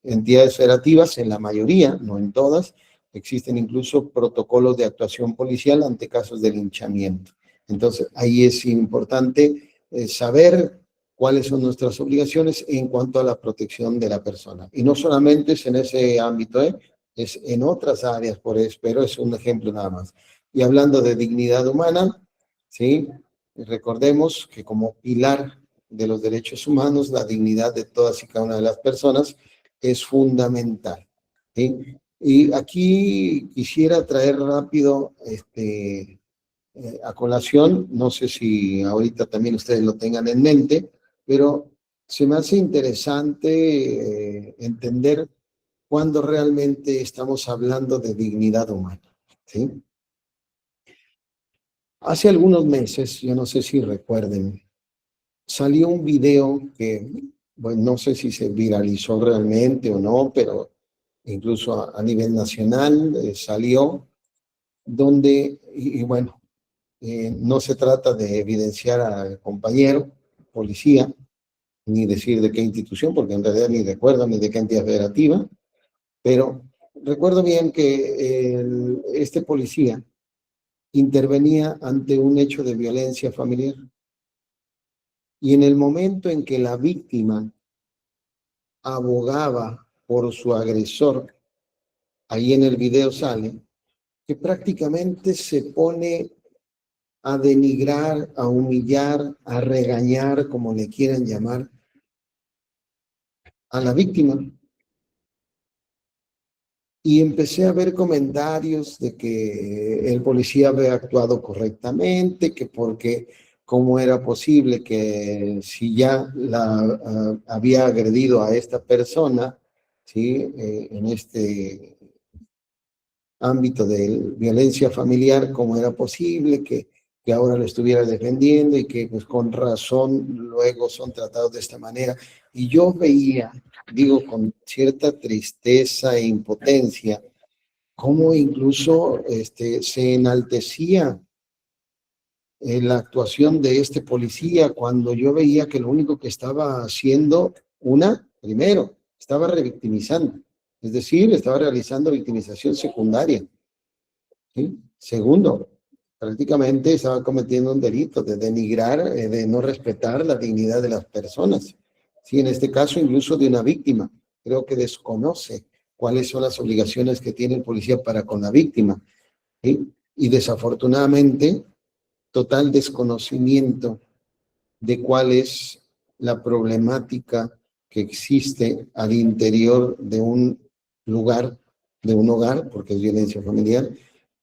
entidades federativas, en la mayoría, no en todas, existen incluso protocolos de actuación policial ante casos de linchamiento. Entonces, ahí es importante saber cuáles son nuestras obligaciones en cuanto a la protección de la persona. Y no solamente es en ese ámbito, es en otras áreas, por eso, pero es un ejemplo nada más. Y hablando de dignidad humana, ¿sí? Recordemos que como pilar de los derechos humanos, la dignidad de todas y cada una de las personas es fundamental, ¿sí? Y aquí quisiera traer rápido a colación, no sé si ahorita también ustedes lo tengan en mente, pero se me hace interesante entender cuándo realmente estamos hablando de dignidad humana, ¿sí? Hace algunos meses, yo no sé si recuerden, salió un video que, bueno, no sé si se viralizó realmente o no, pero incluso a nivel nacional salió, donde, y bueno, no se trata de evidenciar al compañero policía, ni decir de qué institución, porque en realidad ni recuerdo ni de qué entidad federativa, pero recuerdo bien que este policía intervenía ante un hecho de violencia familiar. Y en el momento en que la víctima abogaba por su agresor, ahí en el video sale, que prácticamente se pone a denigrar, a humillar, a regañar, como le quieran llamar, a la víctima. Y empecé a ver comentarios de que el policía había actuado correctamente, que porque cómo era posible que si ya había agredido a esta persona, ¿sí? En este ámbito de violencia familiar, cómo era posible que ahora lo estuviera defendiendo y que pues con razón luego son tratados de esta manera. Y yo veía, digo, con cierta tristeza e impotencia, cómo incluso se enaltecía la actuación de este policía cuando yo veía que lo único que estaba haciendo, primero, estaba revictimizando, es decir, estaba realizando victimización secundaria, ¿sí? Segundo, prácticamente estaba cometiendo un delito de denigrar, de no respetar la dignidad de las personas, ¿sí? En este caso, incluso de una víctima. Creo que desconoce cuáles son las obligaciones que tiene el policía para con la víctima, ¿sí? Y desafortunadamente, total desconocimiento de cuál es la problemática que existe al interior de un lugar, de un hogar, porque es violencia familiar,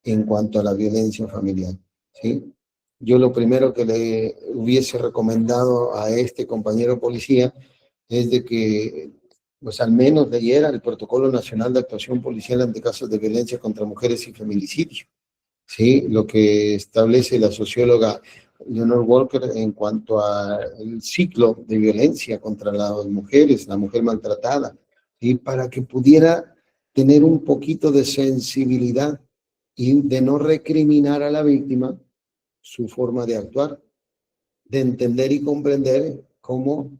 en cuanto a la violencia familiar, ¿sí? Yo lo primero que le hubiese recomendado a este compañero policía es de que, pues al menos leyera el Protocolo Nacional de Actuación Policial ante casos de violencia contra mujeres y feminicidio, ¿sí? Lo que establece la socióloga Leonore Walker en cuanto al ciclo de violencia contra las mujeres, la mujer maltratada, y para que pudiera tener un poquito de sensibilidad y de no recriminar a la víctima su forma de actuar, de entender y comprender cómo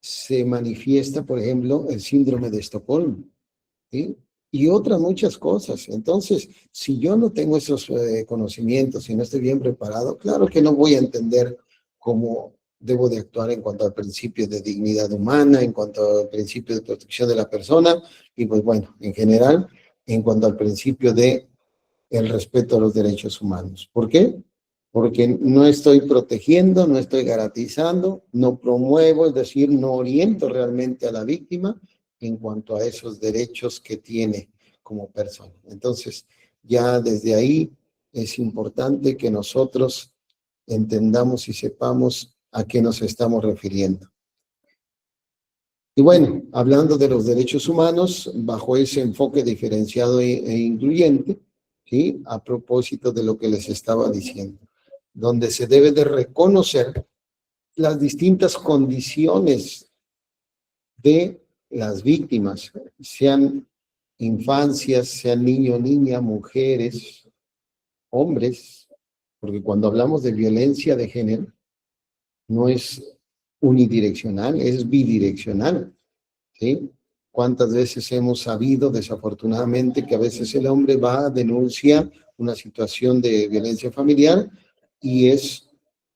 se manifiesta, por ejemplo, el síndrome de Estocolmo, ¿sí? Y otras muchas cosas. Entonces, si yo no tengo esos conocimientos y no estoy bien preparado, claro que no voy a entender cómo debo de actuar en cuanto al principio de dignidad humana, en cuanto al principio de protección de la persona y pues bueno, en general, en cuanto al principio de el respeto a los derechos humanos. ¿Por qué? Porque no estoy protegiendo, no estoy garantizando, no promuevo, es decir, no oriento realmente a la víctima en cuanto a esos derechos que tiene como persona. Entonces, ya desde ahí es importante que nosotros entendamos y sepamos a qué nos estamos refiriendo. Y bueno, hablando de los derechos humanos, bajo ese enfoque diferenciado e incluyente, ¿sí? A propósito de lo que les estaba diciendo, donde se debe de reconocer las distintas condiciones de las víctimas, sean infancias, sean niño, niña, mujeres, hombres, porque cuando hablamos de violencia de género, no es unidireccional, es bidireccional, ¿sí? ¿Cuántas veces hemos sabido, desafortunadamente, que a veces el hombre va a denunciar una situación de violencia familiar y es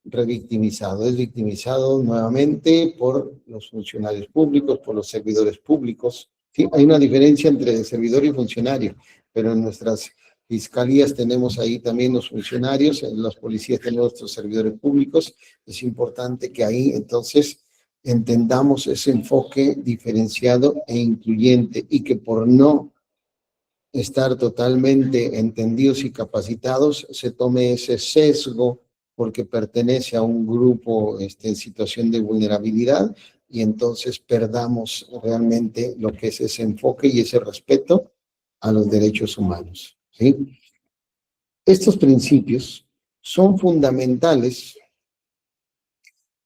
revictimizado, es victimizado nuevamente por los funcionarios públicos, por los servidores públicos? ¿Sí? Hay una diferencia entre servidor y funcionario, pero en nuestras fiscalías tenemos ahí también los funcionarios, en las policías tenemos nuestros servidores públicos. Es importante que ahí entonces entendamos ese enfoque diferenciado e incluyente y que por no estar totalmente entendidos y capacitados se tome ese sesgo porque pertenece a un grupo en situación de vulnerabilidad y entonces perdamos realmente lo que es ese enfoque y ese respeto a los derechos humanos, ¿sí? Estos principios son fundamentales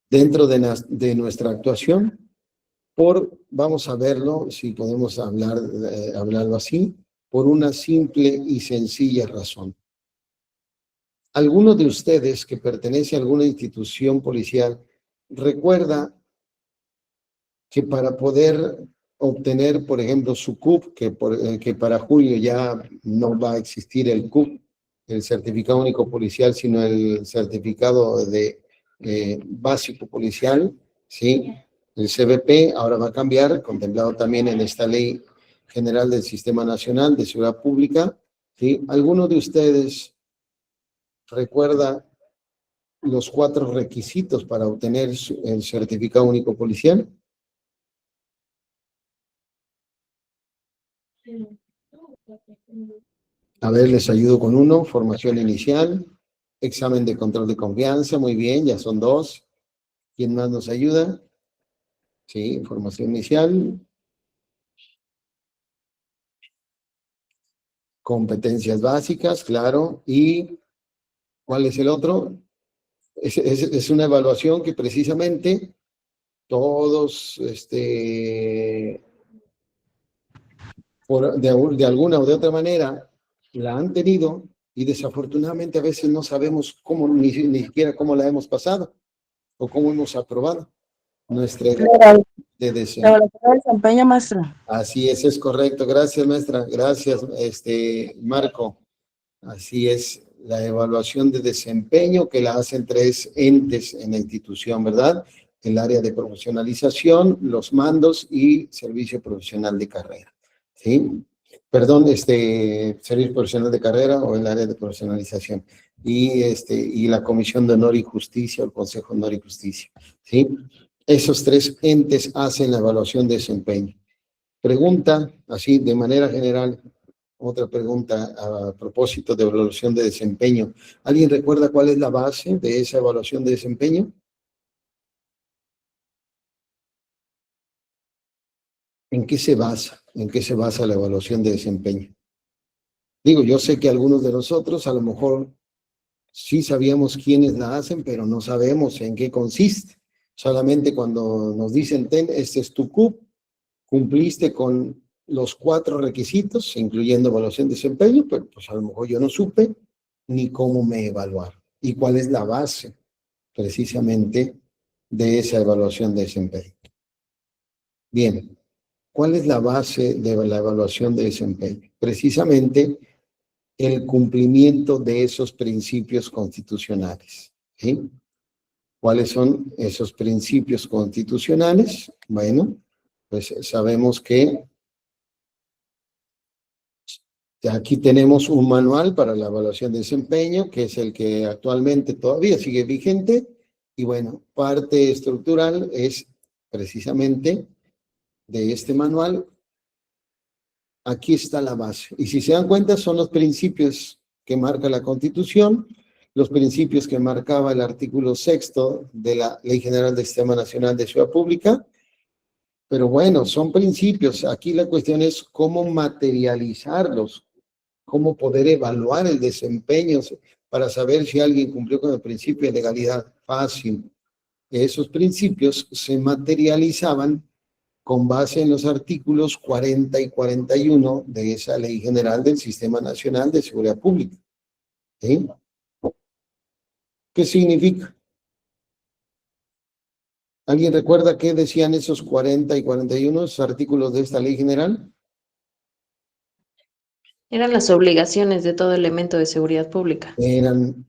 dentro de nuestra actuación vamos a verlo, si podemos hablarlo así, por una simple y sencilla razón. ¿Alguno de ustedes que pertenece a alguna institución policial recuerda que para poder obtener, por ejemplo, su CUP, que para julio ya no va a existir el CUP, el certificado único policial, sino el certificado de básico policial, ¿sí? El CBP ahora va a cambiar, contemplado también en esta ley general del Sistema Nacional de Seguridad Pública, ¿sí? ¿Alguno de ustedes recuerda los 4 requisitos para obtener el certificado único policial? A ver, les ayudo con uno: formación inicial, examen de control de confianza, muy bien, ya son 2. ¿Quién más nos ayuda? Sí, formación inicial, competencias básicas, claro. ¿Y cuál es el otro? Es una evaluación que precisamente todos, de alguna o de otra manera, la han tenido y desafortunadamente a veces no sabemos cómo, ni siquiera cómo la hemos pasado o cómo hemos aprobado nuestra de desempeño. Evaluación de desempeño, maestro. Así es correcto. Gracias, maestra. Gracias, Marco. Así es, la evaluación de desempeño que la hacen 3 entes en la institución, ¿verdad? El área de profesionalización, los mandos y servicio profesional de carrera, ¿sí? Perdón, servicio profesional de carrera o el área de profesionalización. Y la Comisión de Honor y Justicia, o el Consejo de Honor y Justicia, ¿sí? Esos 3 entes hacen la evaluación de desempeño. Pregunta, así de manera general, otra pregunta a propósito de evaluación de desempeño. ¿Alguien recuerda cuál es la base de esa evaluación de desempeño? ¿En qué se basa? ¿En qué se basa la evaluación de desempeño? Digo, yo sé que algunos de nosotros a lo mejor sí sabíamos quiénes la hacen, pero no sabemos en qué consiste. Solamente cuando nos dicen, este es tu CUP, cumpliste con los 4 requisitos, incluyendo evaluación de desempeño, pero pues a lo mejor yo no supe ni cómo me evaluaron y cuál es la base precisamente de esa evaluación de desempeño. Bien, ¿cuál es la base de la evaluación de desempeño? Precisamente el cumplimiento de esos principios constitucionales, ¿sí? ¿Cuáles son esos principios constitucionales? Bueno, pues sabemos que aquí tenemos un manual para la evaluación de desempeño, que es el que actualmente todavía sigue vigente, y bueno, parte estructural es precisamente de este manual. Aquí está la base. Y si se dan cuenta, son los principios que marca la Constitución, los principios que marcaba el artículo 6º de la Ley General del Sistema Nacional de Seguridad Pública. Pero bueno, son principios. Aquí la cuestión es cómo materializarlos, cómo poder evaluar el desempeño para saber si alguien cumplió con el principio de legalidad. Fácil. Esos principios se materializaban con base en los artículos 40 y 41 de esa Ley General del Sistema Nacional de Seguridad Pública. ¿Sí? ¿Qué significa? ¿Alguien recuerda qué decían esos 40 y 41 esos artículos de esta ley general? Eran las obligaciones de todo elemento de seguridad pública. Eran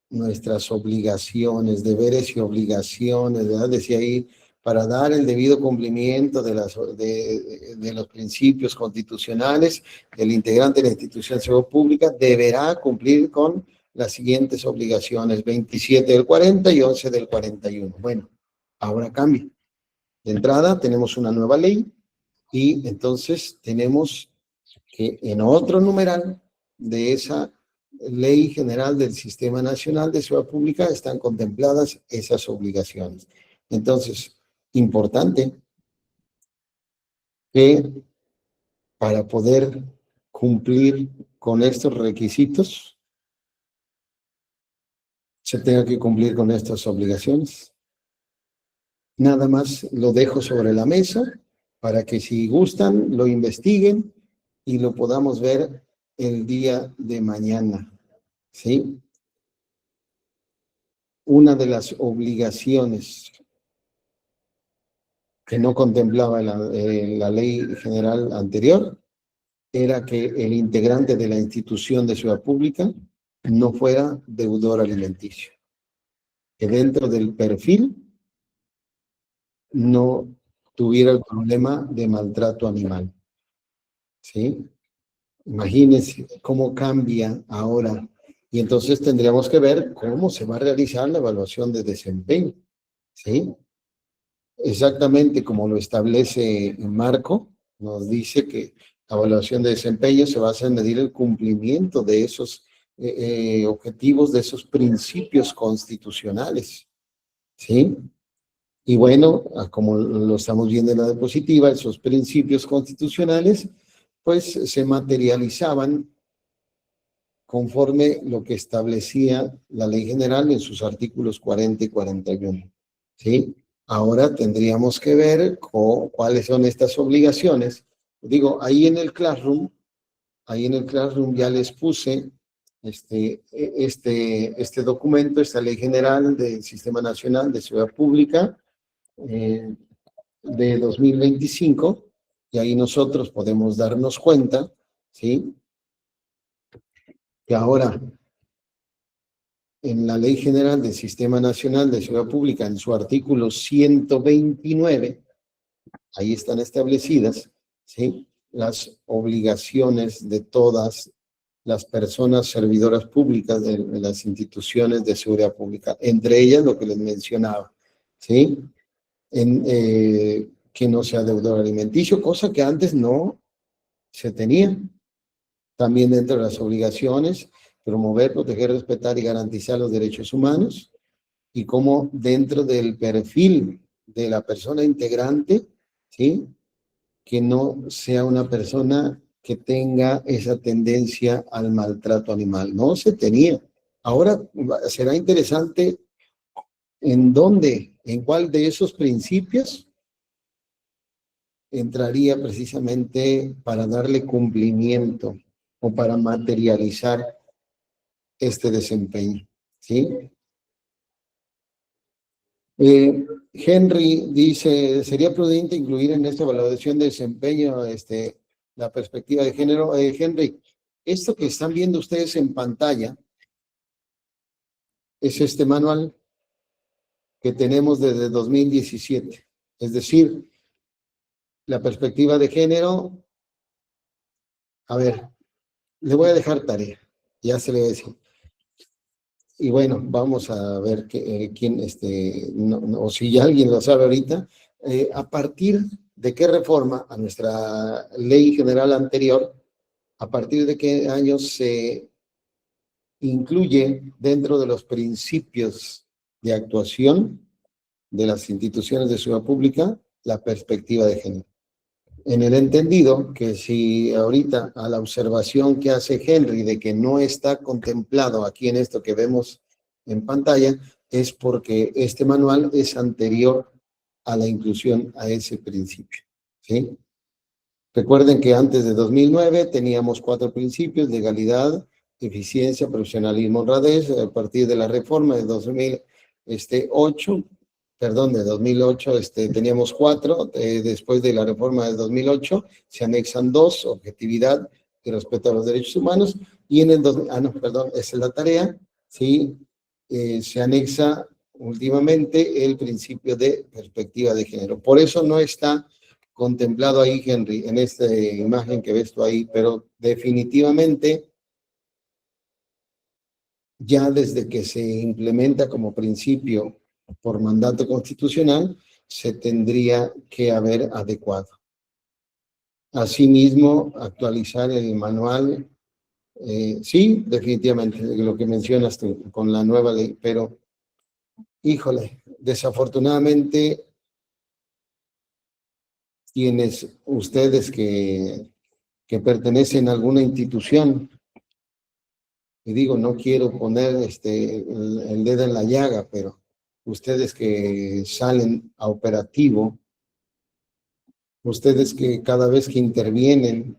nuestras obligaciones, deberes y obligaciones, ¿verdad? Decía ahí, para dar el debido cumplimiento de los principios constitucionales, el integrante de la institución de seguridad pública deberá cumplir con las siguientes obligaciones, 27 del 40 y 11 del 41. Bueno, ahora cambia. De entrada tenemos una nueva ley y entonces tenemos que en otro numeral de esa Ley General del Sistema Nacional de Seguridad Pública están contempladas esas obligaciones. Entonces, importante que para poder cumplir con estos requisitos, se tenga que cumplir con estas obligaciones. Nada más lo dejo sobre la mesa para que si gustan lo investiguen y lo podamos ver el día de mañana, ¿sí? Una de las obligaciones que no contemplaba la ley general anterior era que el integrante de la institución de seguridad pública no fuera deudor alimenticio, que dentro del perfil no tuviera el problema de maltrato animal, ¿sí? Imagínense cómo cambia ahora. Y entonces tendríamos que ver cómo se va a realizar la evaluación de desempeño, ¿sí? Exactamente como lo establece el marco, nos dice que la evaluación de desempeño se basa en medir el cumplimiento de esos objetivos, de esos principios constitucionales, ¿sí? Y bueno, como lo estamos viendo en la diapositiva, esos principios constitucionales, pues se materializaban conforme lo que establecía la Ley General en sus artículos 40 y 41, ¿sí? Ahora tendríamos que ver cuáles son estas obligaciones. Digo, ahí en el Classroom ya les puse este documento, esta Ley General del Sistema Nacional de Seguridad Pública de 2025, y ahí nosotros podemos darnos cuenta, ¿sí? Que ahora en la Ley General del Sistema Nacional de Seguridad Pública, en su artículo 129, ahí están establecidas, ¿sí?, las obligaciones de todas las personas servidoras públicas de las instituciones de seguridad pública, entre ellas lo que les mencionaba, ¿sí? Que no sea deudor alimenticio, cosa que antes no se tenía. También dentro de las obligaciones, promover, proteger, respetar y garantizar los derechos humanos, y como dentro del perfil de la persona integrante, ¿sí?, que no sea una persona que tenga esa tendencia al maltrato animal. No se tenía. Ahora será interesante en cuál de esos principios entraría precisamente para darle cumplimiento o para materializar este desempeño, ¿sí? Henry dice, ¿sería prudente incluir en esta evaluación de desempeño la perspectiva de género? Henry, esto que están viendo ustedes en pantalla es este manual que tenemos desde 2017. Es decir, la perspectiva de género, a ver, le voy a dejar tarea, ya se le voy a decir. Y bueno, vamos a ver quién, o si alguien lo sabe ahorita, a partir de qué reforma a nuestra ley general anterior, a partir de qué año se incluye dentro de los principios de actuación de las instituciones de seguridad pública la perspectiva de género. En el entendido que si ahorita a la observación que hace Henry de que no está contemplado aquí en esto que vemos en pantalla, es porque este manual es anterior a la inclusión a ese principio, ¿sí? Recuerden que antes de 2009 teníamos 4 principios: legalidad, eficiencia, profesionalismo, honradez. A partir de la reforma de 2008 perdón, de 2008, teníamos 4, después de la reforma del 2008, se anexan 2, objetividad y respeto a los derechos humanos, y en el, no, perdón, esa es la tarea, ¿sí? Se anexa últimamente el principio de perspectiva de género. Por eso no está contemplado ahí, Henry, en esta imagen que ves tú ahí, pero definitivamente ya desde que se implementa como principio por mandato constitucional, se tendría que haber adecuado. Asimismo, actualizar el manual, sí, definitivamente, lo que mencionas tú, con la nueva ley, pero, híjole, desafortunadamente, quienes ustedes que pertenecen a alguna institución, y digo, no quiero poner el dedo en la llaga, pero ustedes que salen a operativo, ustedes que cada vez que intervienen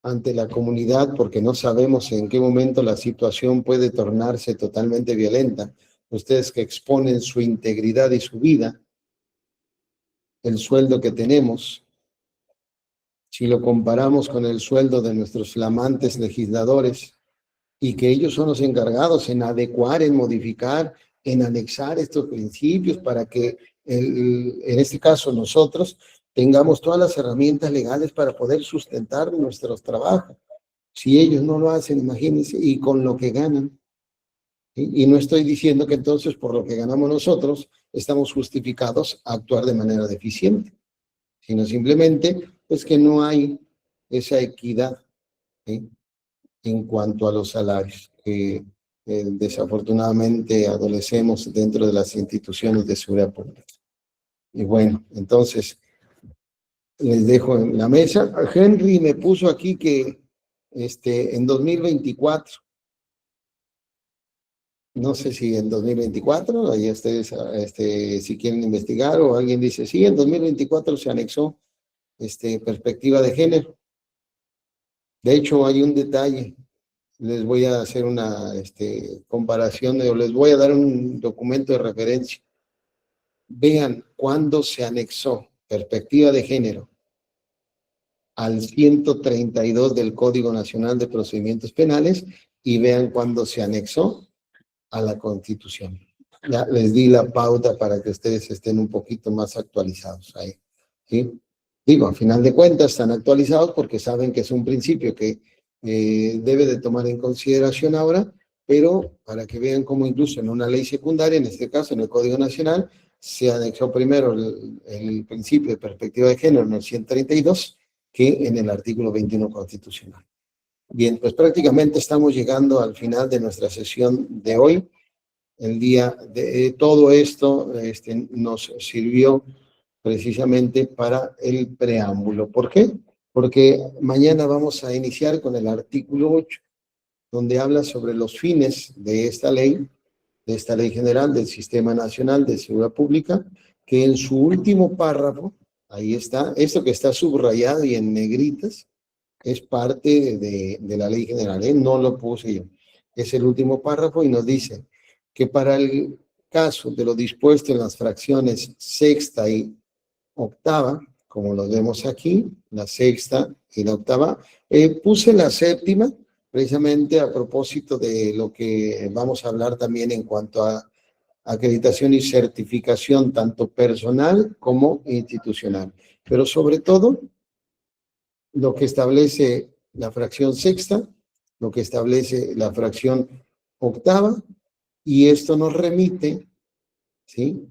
ante la comunidad, porque no sabemos en qué momento la situación puede tornarse totalmente violenta, ustedes que exponen su integridad y su vida, el sueldo que tenemos, si lo comparamos con el sueldo de nuestros flamantes legisladores, y que ellos son los encargados en adecuar, en modificar, en anexar estos principios para que, en este caso, nosotros tengamos todas las herramientas legales para poder sustentar nuestros trabajos. Si ellos no lo hacen, imagínense, y con lo que ganan. Y no estoy diciendo que entonces por lo que ganamos nosotros estamos justificados a actuar de manera deficiente, sino simplemente pues que no hay esa equidad, ¿sí?, en cuanto a los salarios que desafortunadamente adolecemos dentro de las instituciones de seguridad pública. Y bueno, entonces les dejo en la mesa. Henry me puso aquí que en 2024, no sé si en 2024, ahí ustedes si quieren investigar, o alguien dice, sí, en 2024 se anexó perspectiva de género. De hecho, hay un detalle. Les voy a hacer una comparación, o les voy a dar un documento de referencia. Vean cuándo se anexó perspectiva de género al 132 del Código Nacional de Procedimientos Penales y vean cuándo se anexó a la Constitución. Ya les di la pauta para que ustedes estén un poquito más actualizados ahí, ¿sí? Digo, a final de cuentas están actualizados porque saben que es un principio que debe de tomar en consideración ahora, pero para que vean cómo incluso en una ley secundaria, en este caso en el Código Nacional, se anexó primero el principio de perspectiva de género en el 132 que en el artículo 21 constitucional. Bien, pues prácticamente estamos llegando al final de nuestra sesión de hoy. El día de todo esto nos sirvió precisamente para el preámbulo. ¿Por qué? Porque mañana vamos a iniciar con el artículo 8, donde habla sobre los fines de esta ley general del Sistema Nacional de Seguridad Pública, que en su último párrafo, ahí está, esto que está subrayado y en negritas, es parte de la ley general, no lo puse yo. Es el último párrafo y nos dice que para el caso de lo dispuesto en las fracciones sexta y octava, como lo vemos aquí, la sexta y la octava, puse la séptima precisamente a propósito de lo que vamos a hablar también en cuanto a acreditación y certificación, tanto personal como institucional. Pero sobre todo, lo que establece la fracción sexta, lo que establece la fracción octava, y esto nos remite, ¿sí?,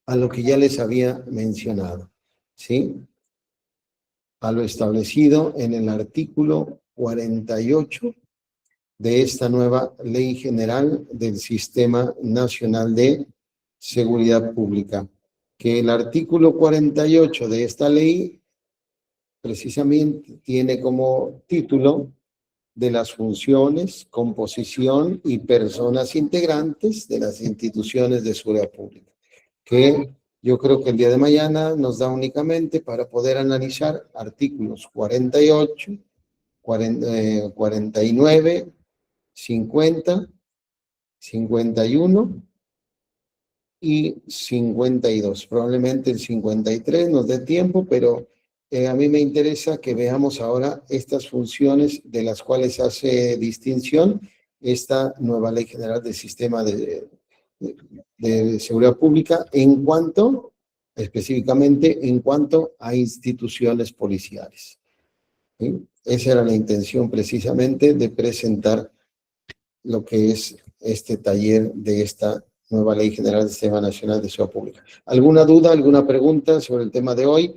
a lo que ya les había mencionado, ¿sí?, a lo establecido en el artículo 48 de esta nueva Ley General del Sistema Nacional de Seguridad Pública, que el artículo 48 de esta ley precisamente tiene como título de las funciones, composición y personas integrantes de las instituciones de seguridad pública, que yo creo que el día de mañana nos da únicamente para poder analizar artículos 48, 49, 50, 51 y 52. Probablemente el 53 nos dé tiempo, pero a mí me interesa que veamos ahora estas funciones de las cuales hace distinción esta nueva Ley General del Sistema de Seguridad Pública específicamente en cuanto a instituciones policiales. ¿Sí? Esa era la intención precisamente de presentar lo que es este taller de esta nueva Ley General del Sistema Nacional de Seguridad Pública. ¿Alguna duda, alguna pregunta sobre el tema de hoy?